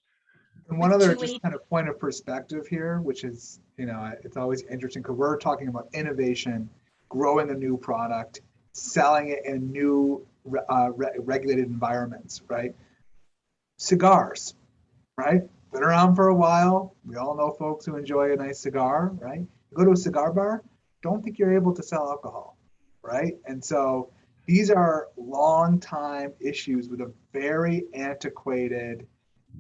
And one other just kind of point of perspective here, which is, you know, it's always interesting because we're talking about innovation, growing a new product, selling it in new regulated environments, right? Cigars, right? Been around for a while. We all know folks who enjoy a nice cigar, right? You go to a cigar bar, don't think you're able to sell alcohol, right? And so these are long time issues with a very antiquated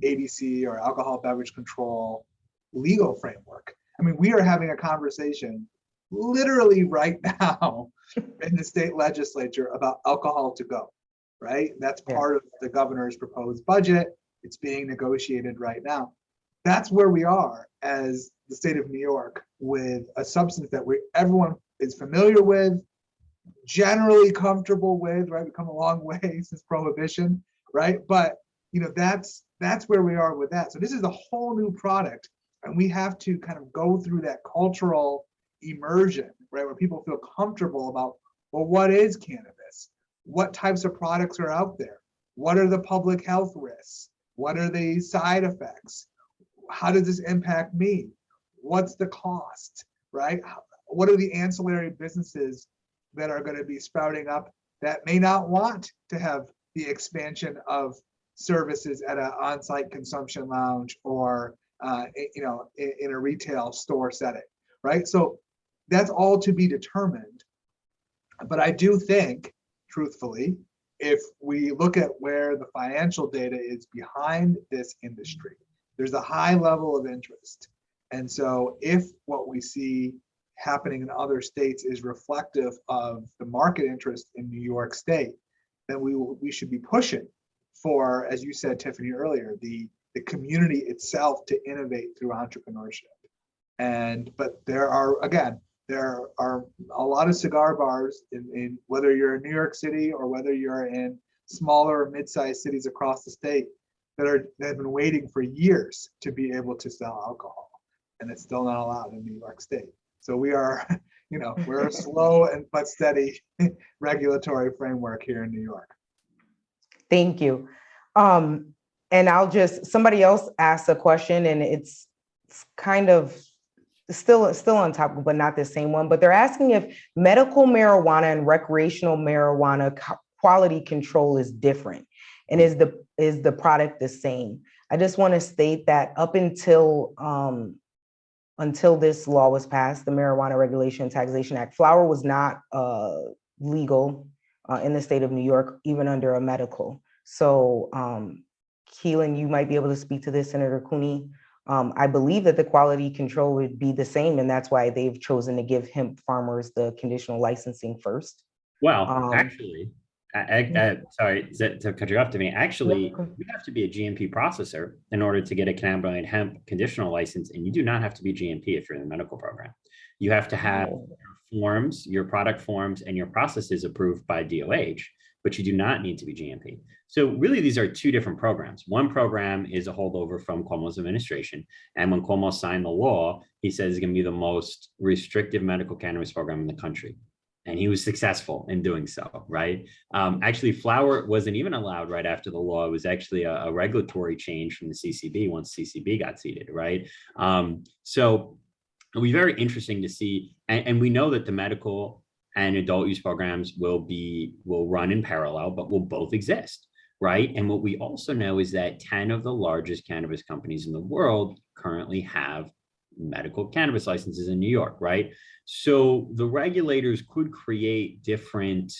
ABC or alcohol beverage control legal framework. I mean, we are having a conversation literally right now in the state legislature about alcohol to go, right? That's part of the governor's proposed budget. It's being negotiated right now. That's where we are as the state of New York with a substance that everyone is familiar with, generally comfortable with, right? We've come a long way since prohibition, right? But, you know, that's where we are with that. So this is a whole new product and we have to kind of go through that cultural immersion, right? Where people feel comfortable about, well, what is cannabis? What types of products are out there? What are the public health risks? What are the side effects? How does this impact me? What's the cost, right? What are the ancillary businesses that are going to be sprouting up that may not want to have the expansion of services at an on-site consumption lounge or you know, in a retail store setting, right? So that's all to be determined. But I do think, truthfully, if we look at where the financial data is behind this industry, there's a high level of interest. And so if what we see happening in other states is reflective of the market interest in New York State, then we should be pushing for, as you said, Tiffany, earlier, the community itself to innovate through entrepreneurship. But there are a lot of cigar bars in whether you're in New York City or whether you're in smaller mid-sized cities across the state that have been waiting for years to be able to sell alcohol, and it's still not allowed in New York State. So we are, we're a slow but steady regulatory framework here in New York. Thank you. And somebody else asked a question, and it's kind of still on topic, but not the same one, but they're asking if medical marijuana and recreational marijuana quality control is different, and is the product the same? I just want to state that up until this law was passed, the Marijuana Regulation and Taxation Act, flower was not legal in the state of New York, even under a medical. So Kaelan, you might be able to speak to this, Senator Cooney. I believe that the quality control would be the same, and that's why they've chosen to give hemp farmers the conditional licensing first. Well, actually, sorry to cut you off, Tiffany. Actually, you have to be a GMP processor in order to get a cannabinoid hemp conditional license, and you do not have to be GMP if you're in the medical program. You have to have your forms, your product forms, and your processes approved by DOH, but you do not need to be GMP. So really, these are two different programs. One program is a holdover from Cuomo's administration. And when Cuomo signed the law, he says it's going to be the most restrictive medical cannabis program in the country. And he was successful in doing so, right? Actually, flower wasn't even allowed right after the law. It was actually a regulatory change from the CCB once CCB got seated, right? So it'll be very interesting to see. And we know that the medical and adult use programs will run in parallel, but will both exist, right? And what we also know is that 10 of the largest cannabis companies in the world currently have medical cannabis licenses in New York, right? So the regulators could create different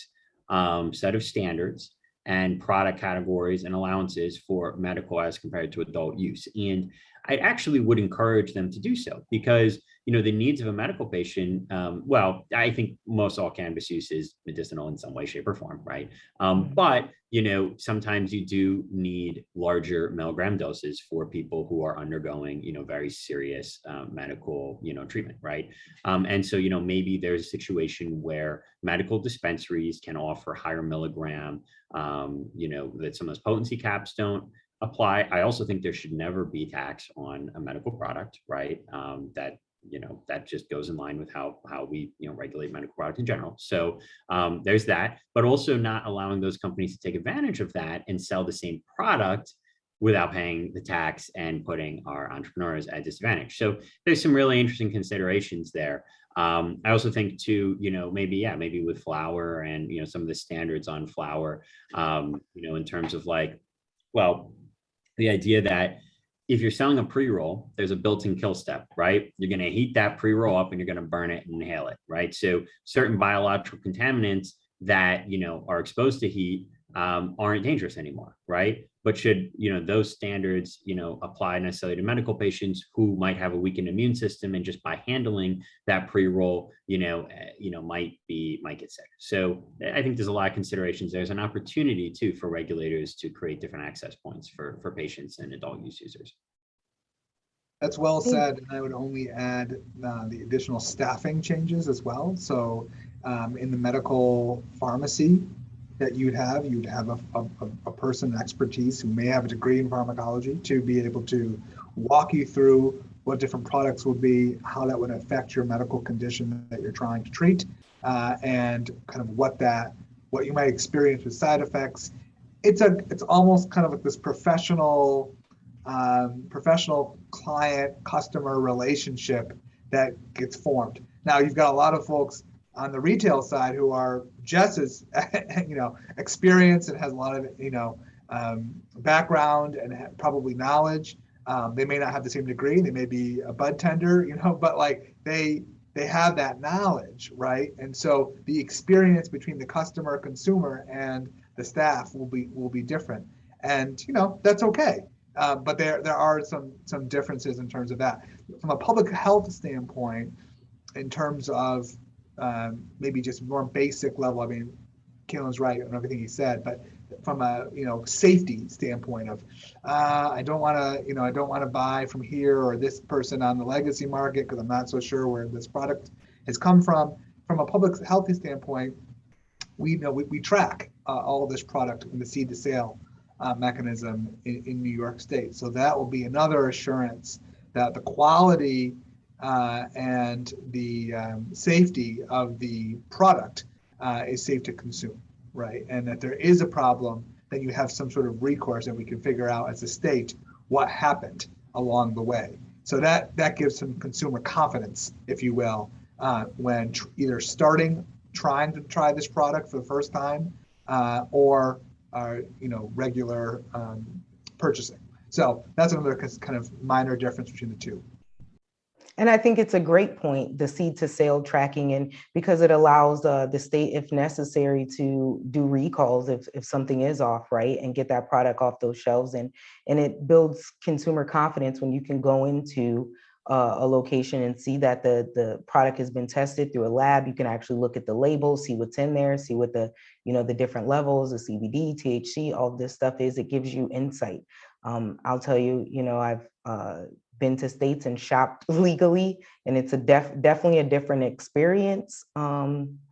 set of standards and product categories and allowances for medical as compared to adult use. And I actually would encourage them to do so because, the needs of a medical patient, well, I think most all cannabis use is medicinal in some way, shape, or form, right? But, sometimes you do need larger milligram doses for people who are undergoing, very serious medical, treatment, right? And so, maybe there's a situation where medical dispensaries can offer higher milligram, that some of those potency caps don't apply. I also think there should never be tax on a medical product, right? That just goes in line with how we regulate medical product in general. So there's that, but also not allowing those companies to take advantage of that and sell the same product without paying the tax and putting our entrepreneurs at disadvantage. So there's some really interesting considerations there. I also think too, maybe with flower and some of the standards on flower, in terms of the idea that if you're selling a pre-roll, there's a built-in kill step, right? You're going to heat that pre-roll up and you're going to burn it and inhale it, right? So certain biological contaminants that, are exposed to heat aren't dangerous anymore, right? But should, those standards, apply necessarily to medical patients who might have a weakened immune system and just by handling that pre-roll, might get sick. So I think there's a lot of considerations. There's an opportunity too for regulators to create different access points for patients and adult use users. That's well said, and I would only add the additional staffing changes as well. So in the medical pharmacy that you'd have a person expertise who may have a degree in pharmacology to be able to walk you through what different products would be, how that would affect your medical condition that you're trying to treat, and kind of what you might experience with side effects. It's almost kind of like this professional client customer relationship that gets formed. Now you've got a lot of folks on the retail side who are just as experienced and has a lot of background and probably knowledge. They may not have the same degree, they may be a bud tender, but they have that knowledge, right? And so the experience between the customer, consumer, and the staff will be different, and that's okay. But there are some differences in terms of that. From a public health standpoint, in terms of maybe just more basic level, I mean, Kaelan's right on everything he said, but from a safety standpoint of I don't want to buy from here or this person on the legacy market because I'm not so sure where this product has come from. From a public health standpoint, we know we track all of this product in the seed to sale mechanism in New York State. So that will be another assurance that the quality and the safety of the product is safe to consume, right? And that there is a problem, then you have some sort of recourse and we can figure out as a state what happened along the way. So that gives some consumer confidence, if you will, when either trying to try this product for the first time or regular purchasing. So that's another kind of minor difference between the two. And I think it's a great point, the seed to sale tracking, and because it allows the state, if necessary, to do recalls if something is off, right, and get that product off those shelves. And it builds consumer confidence when you can go into a location and see that the product has been tested through a lab. You can actually look at the label, see what's in there, see what the different levels, the CBD, THC, all this stuff is. It gives you insight. I'll tell you, I've been to states and shopped legally, and it's definitely a different experience. I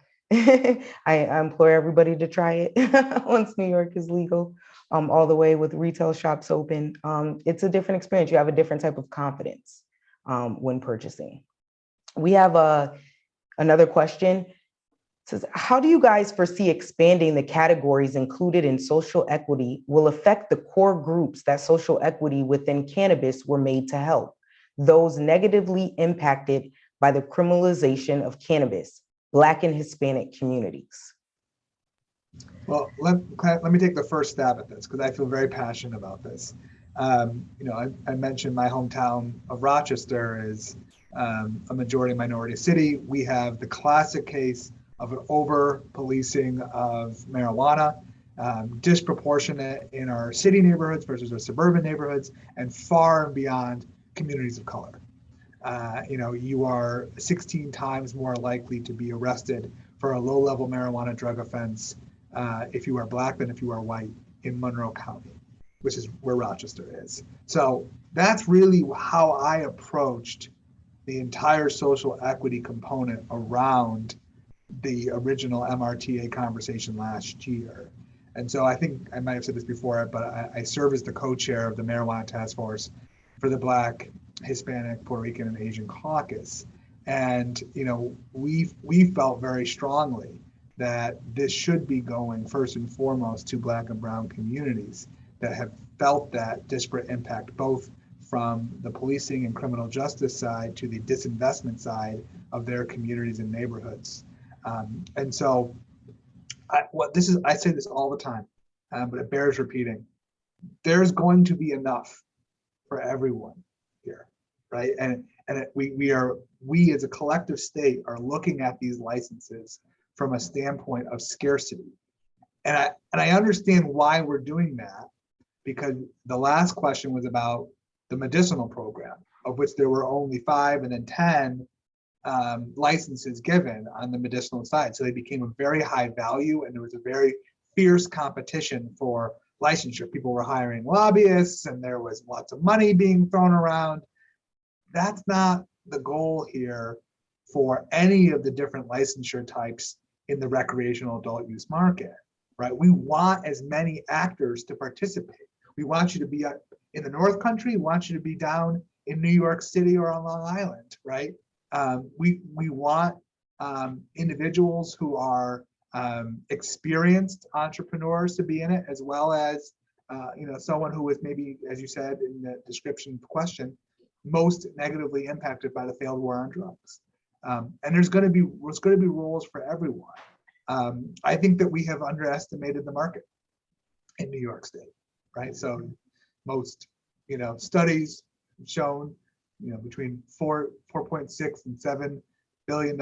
implore everybody to try it once New York is legal, all the way with retail shops open. It's a different experience. You have a different type of confidence when purchasing. We have another question. It says, how do you guys foresee expanding the categories included in social equity will affect the core groups that social equity within cannabis were made to help, those negatively impacted by the criminalization of cannabis, Black and Hispanic communities? Well, let me take the first stab at this because I feel very passionate about this. I mentioned my hometown of Rochester is a majority minority city. We have the classic case of an over-policing of marijuana, disproportionate in our city neighborhoods versus our suburban neighborhoods, and far and beyond communities of color. You are 16 times more likely to be arrested for a low-level marijuana drug offense if you are Black than if you are white in Monroe County, which is where Rochester is. So that's really how I approached the entire social equity component around the original MRTA conversation last year. And so I think I might have said this before, but I serve as the co-chair of the Marijuana Task Force for the Black, Hispanic, Puerto Rican, and Asian caucus. And we felt very strongly that this should be going first and foremost to Black and brown communities that have felt that disparate impact, both from the policing and criminal justice side to the disinvestment side of their communities and neighborhoods. And so I say this all the time, but it bears repeating. There's going to be enough for everyone here, right? And we as a collective state are looking at these licenses from a standpoint of scarcity. And I understand why we're doing that, because the last question was about the medicinal program, of which there were only 5 and then 10 licenses given on the medicinal side. So they became a very high value, and there was a very fierce competition for licensure. People were hiring lobbyists, and there was lots of money being thrown around. That's not the goal here for any of the different licensure types in the recreational adult use market, right? We want as many actors to participate. We want you to be in the North Country. We want you to be down in New York City or on Long Island, right? We want individuals who are experienced entrepreneurs to be in it, as well as someone who was maybe, as you said in the description of the question, most negatively impacted by the failed war on drugs. And there's going to be rules for everyone. I think that we have underestimated the market in New York State, right? So most studies have shown between 4.6 and $7 billion.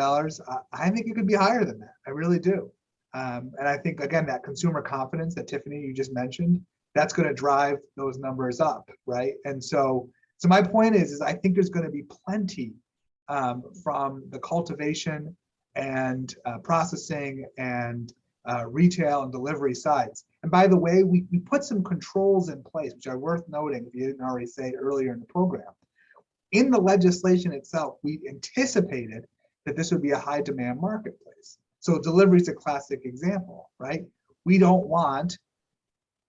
I think it could be higher than that. I really do. And I think, again, that consumer confidence that Tiffany, you just mentioned, that's going to drive those numbers up, right? And so my point is I think there's going to be plenty from the cultivation and processing and retail and delivery sides. And by the way, we put some controls in place, which are worth noting if you didn't already say it earlier in the program. In the legislation itself, we anticipated that this would be a high demand marketplace. So delivery is a classic example, right? We don't want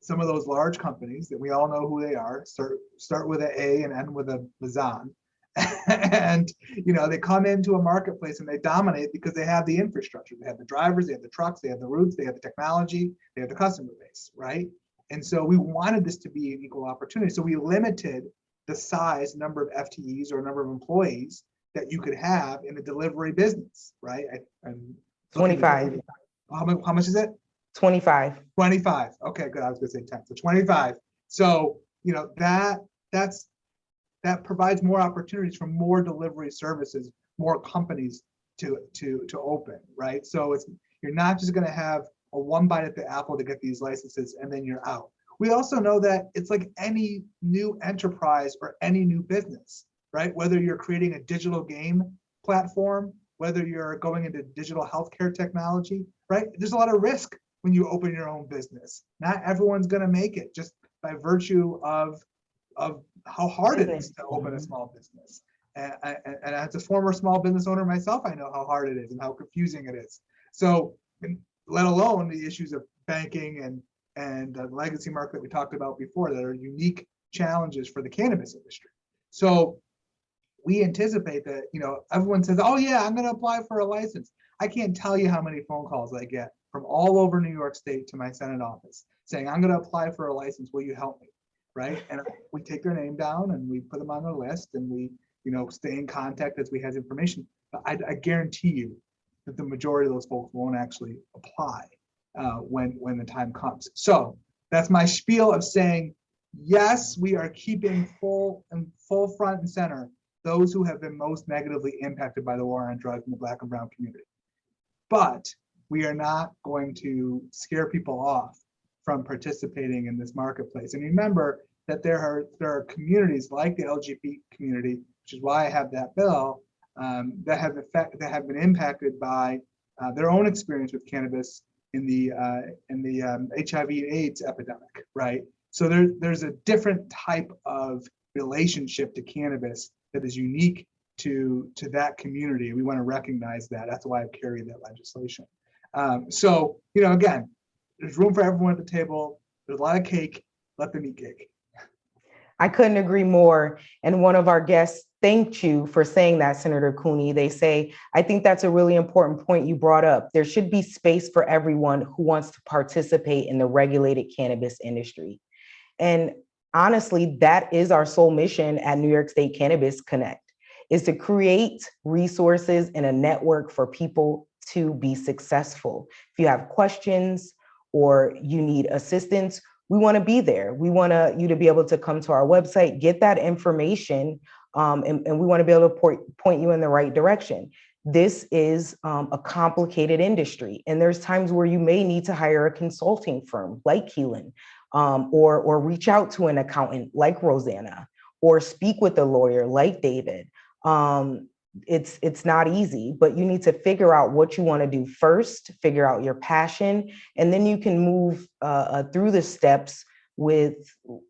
some of those large companies that we all know who they are, start with an A and end with a Mazan. And they come into a marketplace and they dominate because they have the infrastructure. They have the drivers, they have the trucks, they have the routes, they have the technology, they have the customer base, right? And so we wanted this to be an equal opportunity. So we limited the size, number of FTEs or number of employees that you could have in a delivery business, right? 25. How much is it? 25. 25. Okay, good. I was gonna say 10. So 25. So, that provides more opportunities for more delivery services, more companies to open, right? So you're not just gonna have a one bite at the apple to get these licenses and then you're out. We also know that it's like any new enterprise or any new business, right? Whether you're creating a digital game platform, whether you're going into digital healthcare technology, right? There's a lot of risk when you open your own business. Not everyone's going to make it just by virtue of how hard it is to open a small business. And as a former small business owner myself, I know how hard it is and how confusing it is. So, let alone the issues of banking and the legacy market that we talked about before that are unique challenges for the cannabis industry. So we anticipate that, everyone says, oh yeah, I'm going to apply for a license. I can't tell you how many phone calls I get from all over New York State to my Senate office saying, I'm going to apply for a license. Will you help me? Right. And we take their name down and we put them on the list and we, stay in contact as we have information. But I guarantee you that the majority of those folks won't actually apply when the time comes. So that's my spiel of saying, yes, we are keeping full front and center those who have been most negatively impacted by the war on drugs in the Black and brown community. But we are not going to scare people off from participating in this marketplace. And remember that there are communities like the LGBT community, which is why I have that bill, that have been impacted by their own experience with cannabis in the HIV/AIDS epidemic, right? So there's a different type of relationship to cannabis that is unique to that community. We want to recognize that. That's why I've carried that legislation. So, again, there's room for everyone at the table. There's a lot of cake. Let them eat cake. I couldn't agree more. And one of our guests thanked you for saying that, Senator Cooney. They say, I think that's a really important point you brought up. There should be space for everyone who wants to participate in the regulated cannabis industry. And honestly, that is our sole mission at New York State Cannabis Connect, is to create resources and a network for people to be successful. If you have questions or you need assistance, we want to be there. We want you to be able to come to our website, get that information, and we want to be able to point you in the right direction. This is a complicated industry, and there's times where you may need to hire a consulting firm like Kaelan, or reach out to an accountant like Rosanna, or speak with a lawyer like David. It's not easy, but you need to figure out what you want to do first, figure out your passion, and then you can move through the steps with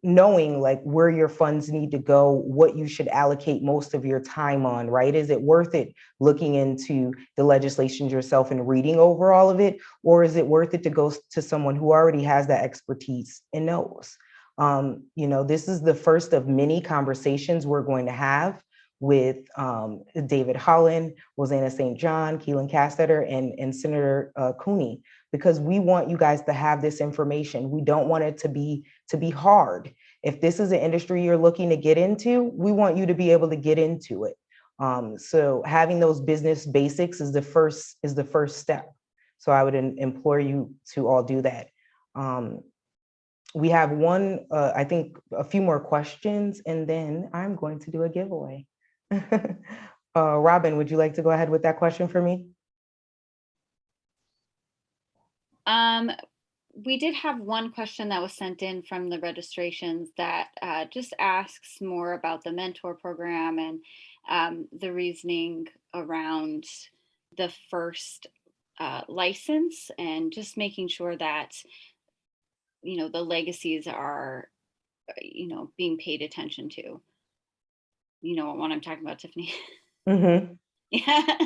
knowing like where your funds need to go, what you should allocate most of your time on, right? Is it worth it looking into the legislation yourself and reading over all of it? Or is it worth it to go to someone who already has that expertise and knows? This is the first of many conversations we're going to have with David Holland, Rosanna St John, Kaelan Castetter, and Senator Cooney, because we want you guys to have this information. We don't want it to be hard. If this is an industry you're looking to get into, we want you to be able to get into it. So having those business basics is the first step. So I would implore you to all do that. We have I think a few more questions, and then I'm going to do a giveaway. Robin, would you like to go ahead with that question for me? We did have one question that was sent in from the registrations that just asks more about the mentor program and the reasoning around the first license, and just making sure that, the legacies are, being paid attention to. You know what I'm talking about, Tiffany? Mm-hmm. Yeah.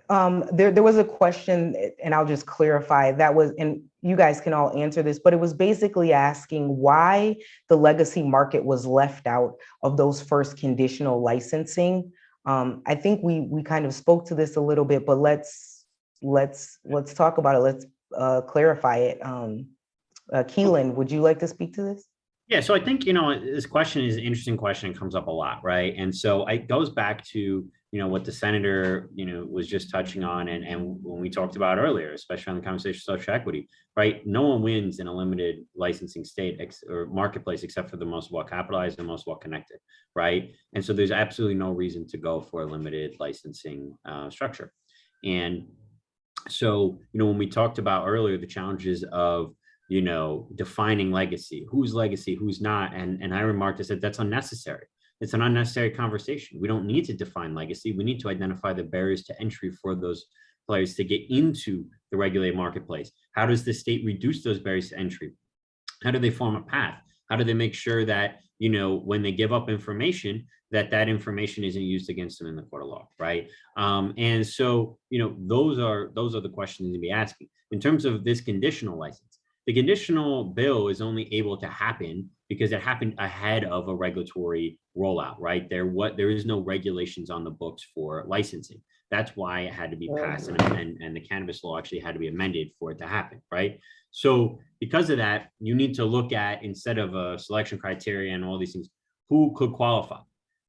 There was a question, and I'll just clarify that was, and you guys can all answer this, but it was basically asking why the legacy market was left out of those first conditional licensing. I think we kind of spoke to this a little bit, but let's talk about it. Let's clarify it. Kaelan, would you like to speak to this? Yeah, so I think, this question is an interesting question. It comes up a lot, right? And so it goes back to, what the senator, was just touching on, and when we talked about earlier, especially on the conversation of social equity, right? No one wins in a limited licensing state or marketplace except for the most well-capitalized and most well-connected, right? And so there's absolutely no reason to go for a limited licensing structure. And so, when we talked about earlier, the challenges of defining legacy, who's not. And I remarked, I said, that's unnecessary. It's an unnecessary conversation. We don't need to define legacy. We need to identify the barriers to entry for those players to get into the regulated marketplace. How does the state reduce those barriers to entry? How do they form a path? How do they make sure that, when they give up information, that information isn't used against them in the court of law, right? And so, those are the questions to be asking. In terms of this conditional license, the conditional bill is only able to happen because it happened ahead of a regulatory rollout, right? There is no regulations on the books for licensing. That's why it had to be passed, and the cannabis law actually had to be amended for it to happen, right? So because of that, you need to look at, instead of a selection criteria and all these things, who could qualify?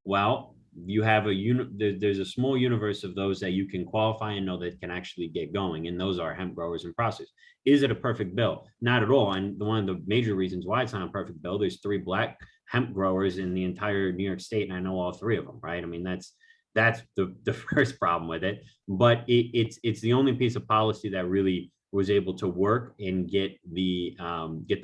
Well, you have there's a small universe of those that you can qualify and know that can actually get going, and those are hemp growers and processors. Is it a perfect bill? Not at all. And one of the major reasons why it's not a perfect bill, there's 3 Black hemp growers in the entire New York State, and I know all 3 of them, right? I mean, that's the first problem with it. But it's the only piece of policy that really was able to work and get the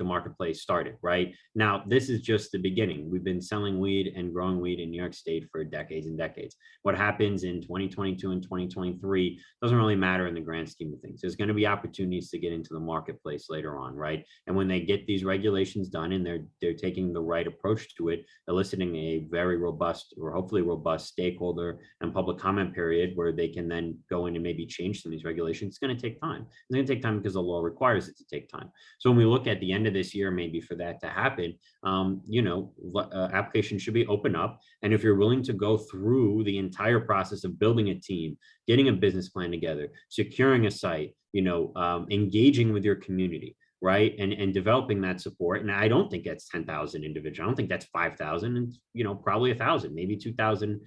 marketplace started, right? Now, this is just the beginning. We've been selling weed and growing weed in New York State for decades and decades. What happens in 2022 and 2023 doesn't really matter in the grand scheme of things. There's going to be opportunities to get into the marketplace later on, right? And when they get these regulations done and they're taking the right approach to it, eliciting a very robust, or hopefully robust, stakeholder and public comment period where they can then go in and maybe change some of these regulations, it's going to take time. It's going to take time because the law requires it to take time. So when we look at the end of this year, maybe for that to happen, applications should be open up. And if you're willing to go through the entire process of building a team, getting a business plan together, securing a site, engaging with your community, right? And developing that support. And I don't think that's 10,000 individuals. I don't think that's 5,000, and, probably 1,000, maybe 2,000,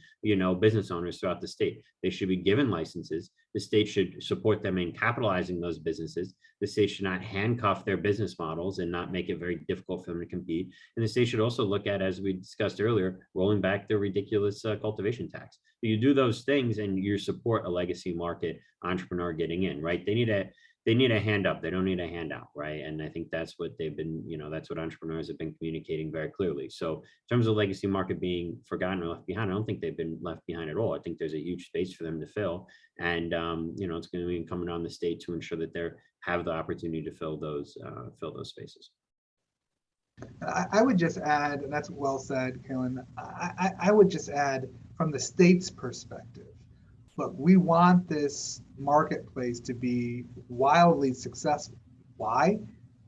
business owners throughout the state. They should be given licenses. The state should support them in capitalizing those businesses. The state should not handcuff their business models and not make it very difficult for them to compete. And the state should also look at, as we discussed earlier, rolling back the ridiculous cultivation tax. You do those things and you support a legacy market entrepreneur getting in, right? They need a hand up. They don't need a handout, right? And I think that's what they've been, that's what entrepreneurs have been communicating very clearly. So in terms of legacy market being forgotten or left behind, I don't think they've been left behind at all. I think there's a huge space for them to fill. And, it's going to be incumbent on the state to ensure that they have the opportunity to fill those spaces. I would just add, and that's well said, Kaelan, I would just add from the state's perspective, look, we want this marketplace to be wildly successful. Why?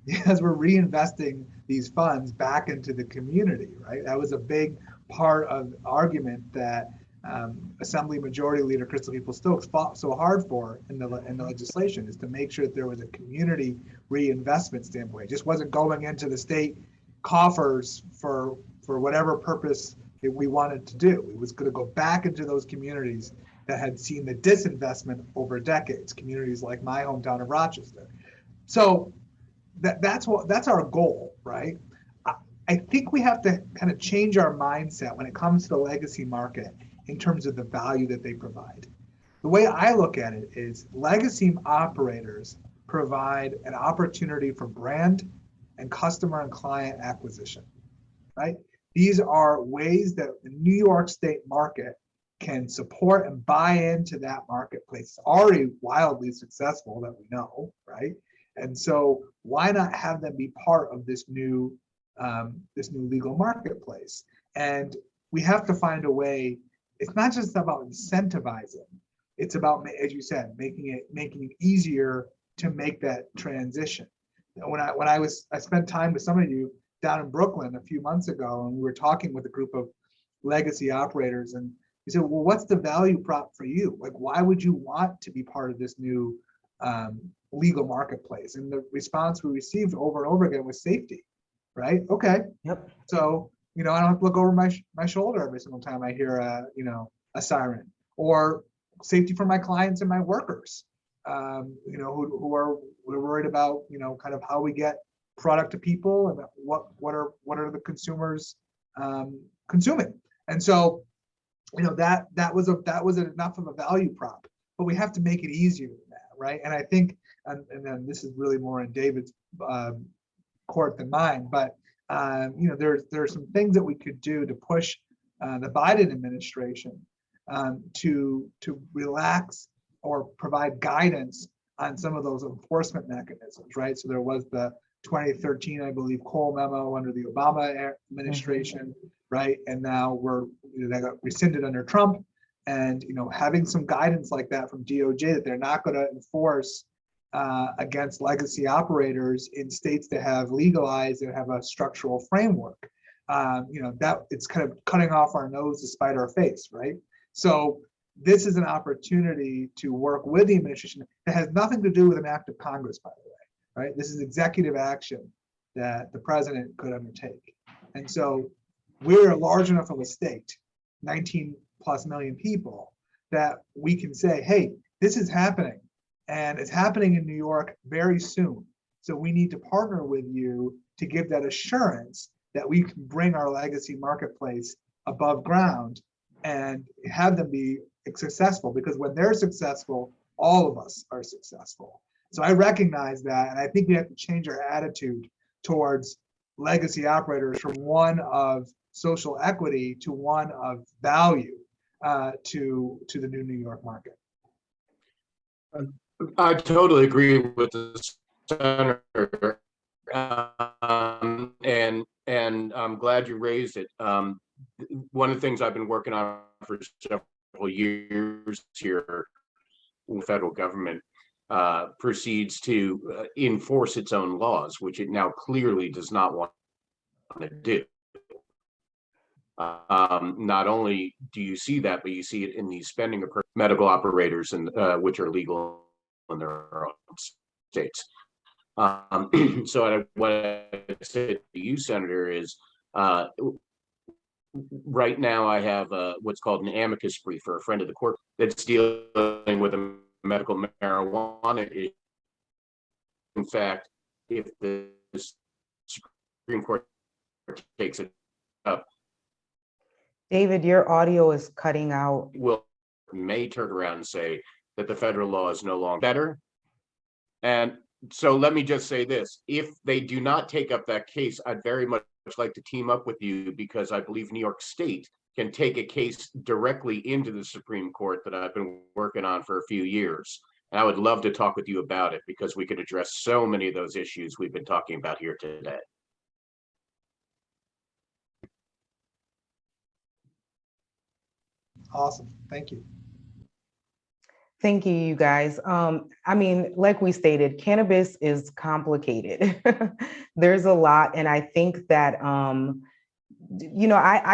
Because we're reinvesting these funds back into the community, right? That was a big part of the argument that Assembly Majority Leader Crystal Stokes fought so hard for in the legislation, is to make sure that there was a community reinvestment standpoint. It just wasn't going into the state coffers for whatever purpose that we wanted to do. It was going to go back into those communities that had seen the disinvestment over decades, communities like my hometown of Rochester. So that's our goal, right? I think we have to kind of change our mindset when it comes to the legacy market in terms of the value that they provide. The way I look at it is legacy operators provide an opportunity for brand and customer and client acquisition, right? These are ways that the New York State market can support and buy into that marketplace. It's already wildly successful that we know, right? And so why not have them be part of this new legal marketplace? And we have to find a way. It's not just about incentivizing, It's about, as you said, making it easier to make that transition. When I spent time with some of you down in Brooklyn a few months ago, and we were talking with a group of legacy operators, and we said, well, what's the value prop for you? Like, why would you want to be part of this new legal marketplace? And the response we received over and over again was safety, right? Okay. Yep. So, I don't have to look over my shoulder every single time I hear a siren, or safety for my clients and my workers, who are worried about, kind of how we get product to people and what are the consumers consuming. And so, that was enough of a value prop, but we have to make it easier than that, right? And I think, and then this is really more in David's court than mine, but there's some things that we could do to push the Biden administration to relax or provide guidance on some of those enforcement mechanisms, right? So there was the 2013, I believe, Cole memo under the Obama administration, right? And now that got rescinded under Trump, and having some guidance like that from DOJ that they're not going to enforce against legacy operators in states that have legalized and have a structural framework. That it's kind of cutting off our nose to spite our face, right? So this is an opportunity to work with the administration that has nothing to do with an act of Congress, by the way, right? This is executive action that the president could undertake. And so we're large enough of a state, 19+ million people, that we can say, hey, this is happening, and it's happening in New York very soon. So we need to partner with you to give that assurance that we can bring our legacy marketplace above ground and have them be successful, because when they're successful, all of us are successful. So I recognize that, and I think we have to change our attitude towards legacy operators from one of social equity to one of value to the new New York market. I totally agree with the senator, and I'm glad you raised it. One of the things I've been working on for several years here, the federal government proceeds to enforce its own laws, which it now clearly does not want to do. Not only do you see that, but you see it in the spending of medical operators, and which are legal in their own states. So what I said to you, Senator, is right now I have what's called an amicus brief for a friend of the court that's dealing with a medical marijuana issue. In fact, if the Supreme Court takes it up, David, your audio is cutting out. May turn around and say that the federal law is no longer better. And so let me just say this: if they do not take up that case, I'd very much like to team up with you, because I believe New York State can take a case directly into the Supreme Court that I've been working on for a few years. And I would love to talk with you about it, because we could address so many of those issues we've been talking about here today. Awesome, thank you. Thank you, you guys. I mean, like we stated, cannabis is complicated. There's a lot. And I think that, I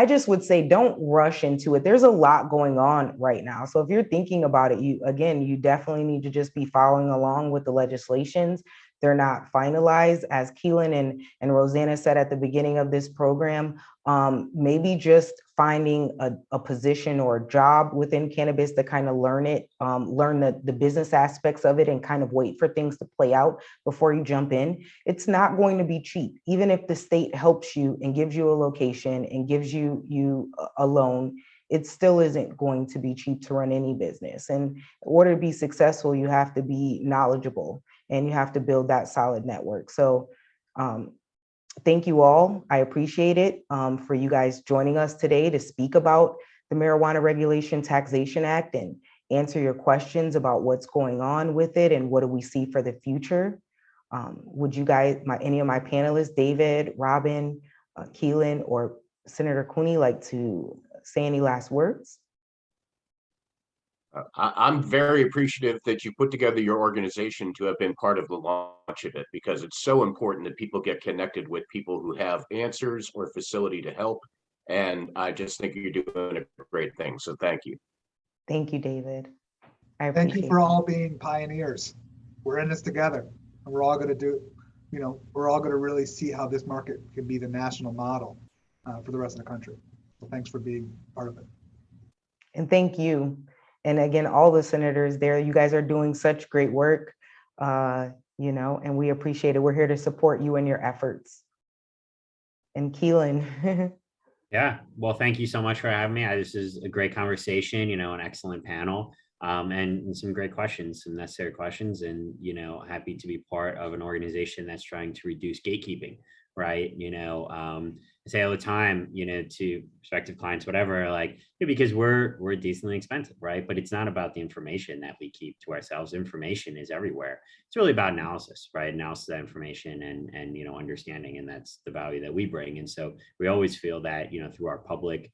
just would say, don't rush into it. There's a lot going on right now. So if you're thinking about it, you definitely need to just be following along with the legislations. They're not finalized. As Kaelan and Rosanna said at the beginning of this program, maybe just finding a position or a job within cannabis to kind of learn it, learn the business aspects of it, and kind of wait for things to play out before you jump in. It's not going to be cheap. Even if the state helps you and gives you a location and gives you a loan, it still isn't going to be cheap to run any business. And in order to be successful, you have to be knowledgeable and you have to build that solid network. So thank you all. I appreciate it for you guys joining us today to speak about the Marijuana Regulation Taxation Act and answer your questions about what's going on with it and what do we see for the future. Would you guys, any of my panelists, David, Robin, Kaelan, or Senator Cooney, like to say any last words? I'm very appreciative that you put together your organization to have been part of the launch of it, because it's so important that people get connected with people who have answers or facility to help. And I just think you're doing a great thing. So thank you. Thank you, David. I Thank you appreciate for that. all being pioneers. We're in this together, and we're all going to do, we're all going to really see how this market can be the national model for the rest of the country. So thanks for being part of it. And thank you. And again, all the senators there, you guys are doing such great work, and we appreciate it. We're here to support you in your efforts. And Kaelan. Yeah, well, thank you so much for having me. This is a great conversation, an excellent panel, and some great questions, some necessary questions, and, happy to be part of an organization that's trying to reduce gatekeeping, right? I say all the time, to prospective clients, whatever, because we're decently expensive, right? But it's not about the information that we keep to ourselves. Information is everywhere. It's really about analysis, right? Analysis of that information and understanding, and that's the value that we bring. And so we always feel that, through our public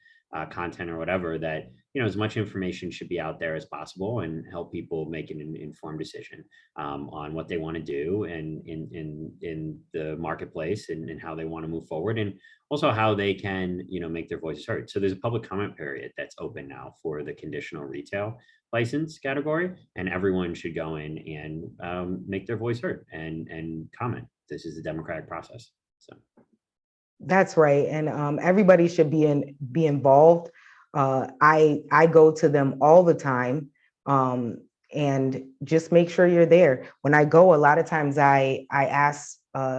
content or whatever, that as much information should be out there as possible and help people make an informed decision on what they want to do and in the marketplace and how they want to move forward, and also how they can make their voices heard. So there's a public comment period that's open now for the conditional retail license category, and everyone should go in and make their voice heard and comment. This is a democratic process. So. That's right. And everybody should be involved. I go to them all the time, and just make sure you're there. When I go, a lot of times I ask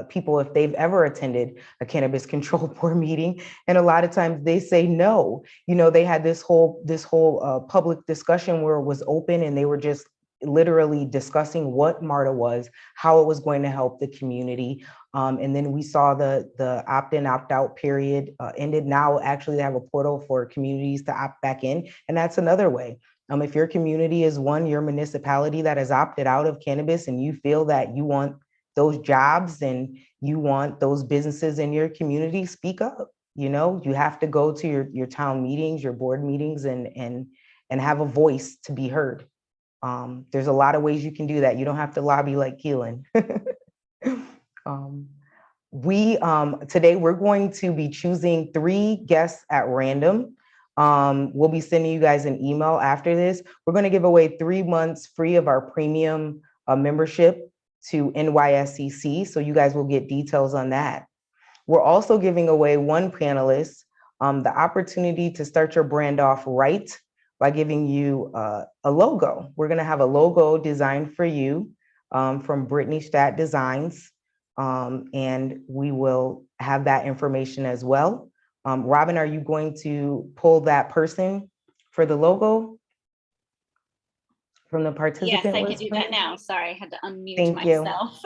people if they've ever attended a cannabis control board meeting, and a lot of times they say no. They had this whole public discussion where it was open, and they were just literally discussing what MARTA was, how it was going to help the community. And then we saw the opt-in, opt-out period ended. Now, actually, they have a portal for communities to opt back in. And that's another way. If your community is your municipality that has opted out of cannabis, and you feel that you want those jobs and you want those businesses in your community, speak up. You have to go to your town meetings, your board meetings, and have a voice to be heard. There's a lot of ways you can do that. You don't have to lobby like Kaelan. Today we're going to be choosing 3 guests at random. We'll be sending you guys an email after this. We're going to give away 3 months free of our premium membership to NYSCC. So you guys will get details on that. We're also giving away 1 panelist the opportunity to start your brand off right by giving you a logo. We're gonna have a logo designed for you from Brittany Stat Designs, and we will have that information as well. Robin, are you going to pull that person for the logo from the participant Yes, I list? can do that now. Sorry, I had to unmute Thank you. myself.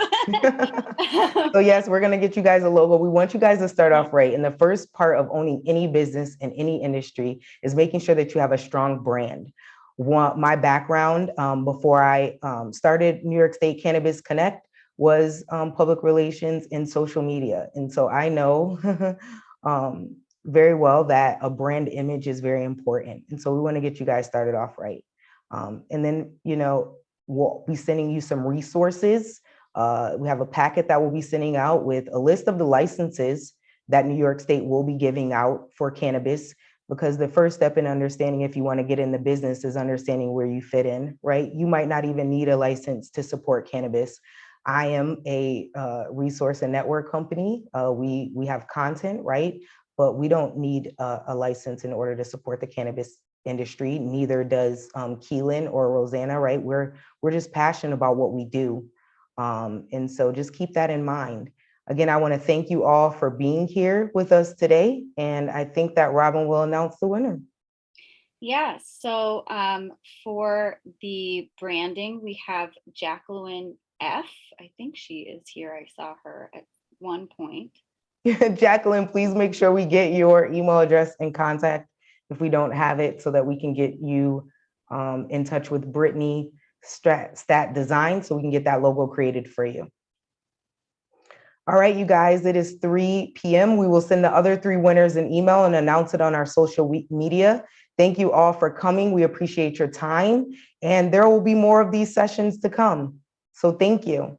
So yes, we're gonna get you guys a logo. We want you guys to start off right. And the first part of owning any business in any industry is making sure that you have a strong brand. My background before I started New York State Cannabis Connect was public relations and social media. And so I know very well that a brand image is very important. And so we wanna get you guys started off right. And then, we'll be sending you some resources. We have a packet that we'll be sending out with a list of the licenses that New York State will be giving out for cannabis, because the first step in understanding if you want to get in the business is understanding where you fit in, right? You might not even need a license to support cannabis. I am a resource and network company. We have content, right? But we don't need a license in order to support the cannabis industry. Neither does Kaelan or Rosanna, right? We're just passionate about what we do. And so just keep that in mind. Again, I want to thank you all for being here with us today. And I think that Robin will announce the winner. Yeah, so for the branding, we have Jacqueline F. I think she is here. I saw her at one point. Jacqueline, please make sure we get your email address and contact if we don't have it, so that we can get you in touch with Brittany Stat Design so we can get that logo created for you. All right, you guys, it is 3 p.m. We will send the other 3 winners an email and announce it on our social media. Thank you all for coming. We appreciate your time, and there will be more of these sessions to come. So thank you.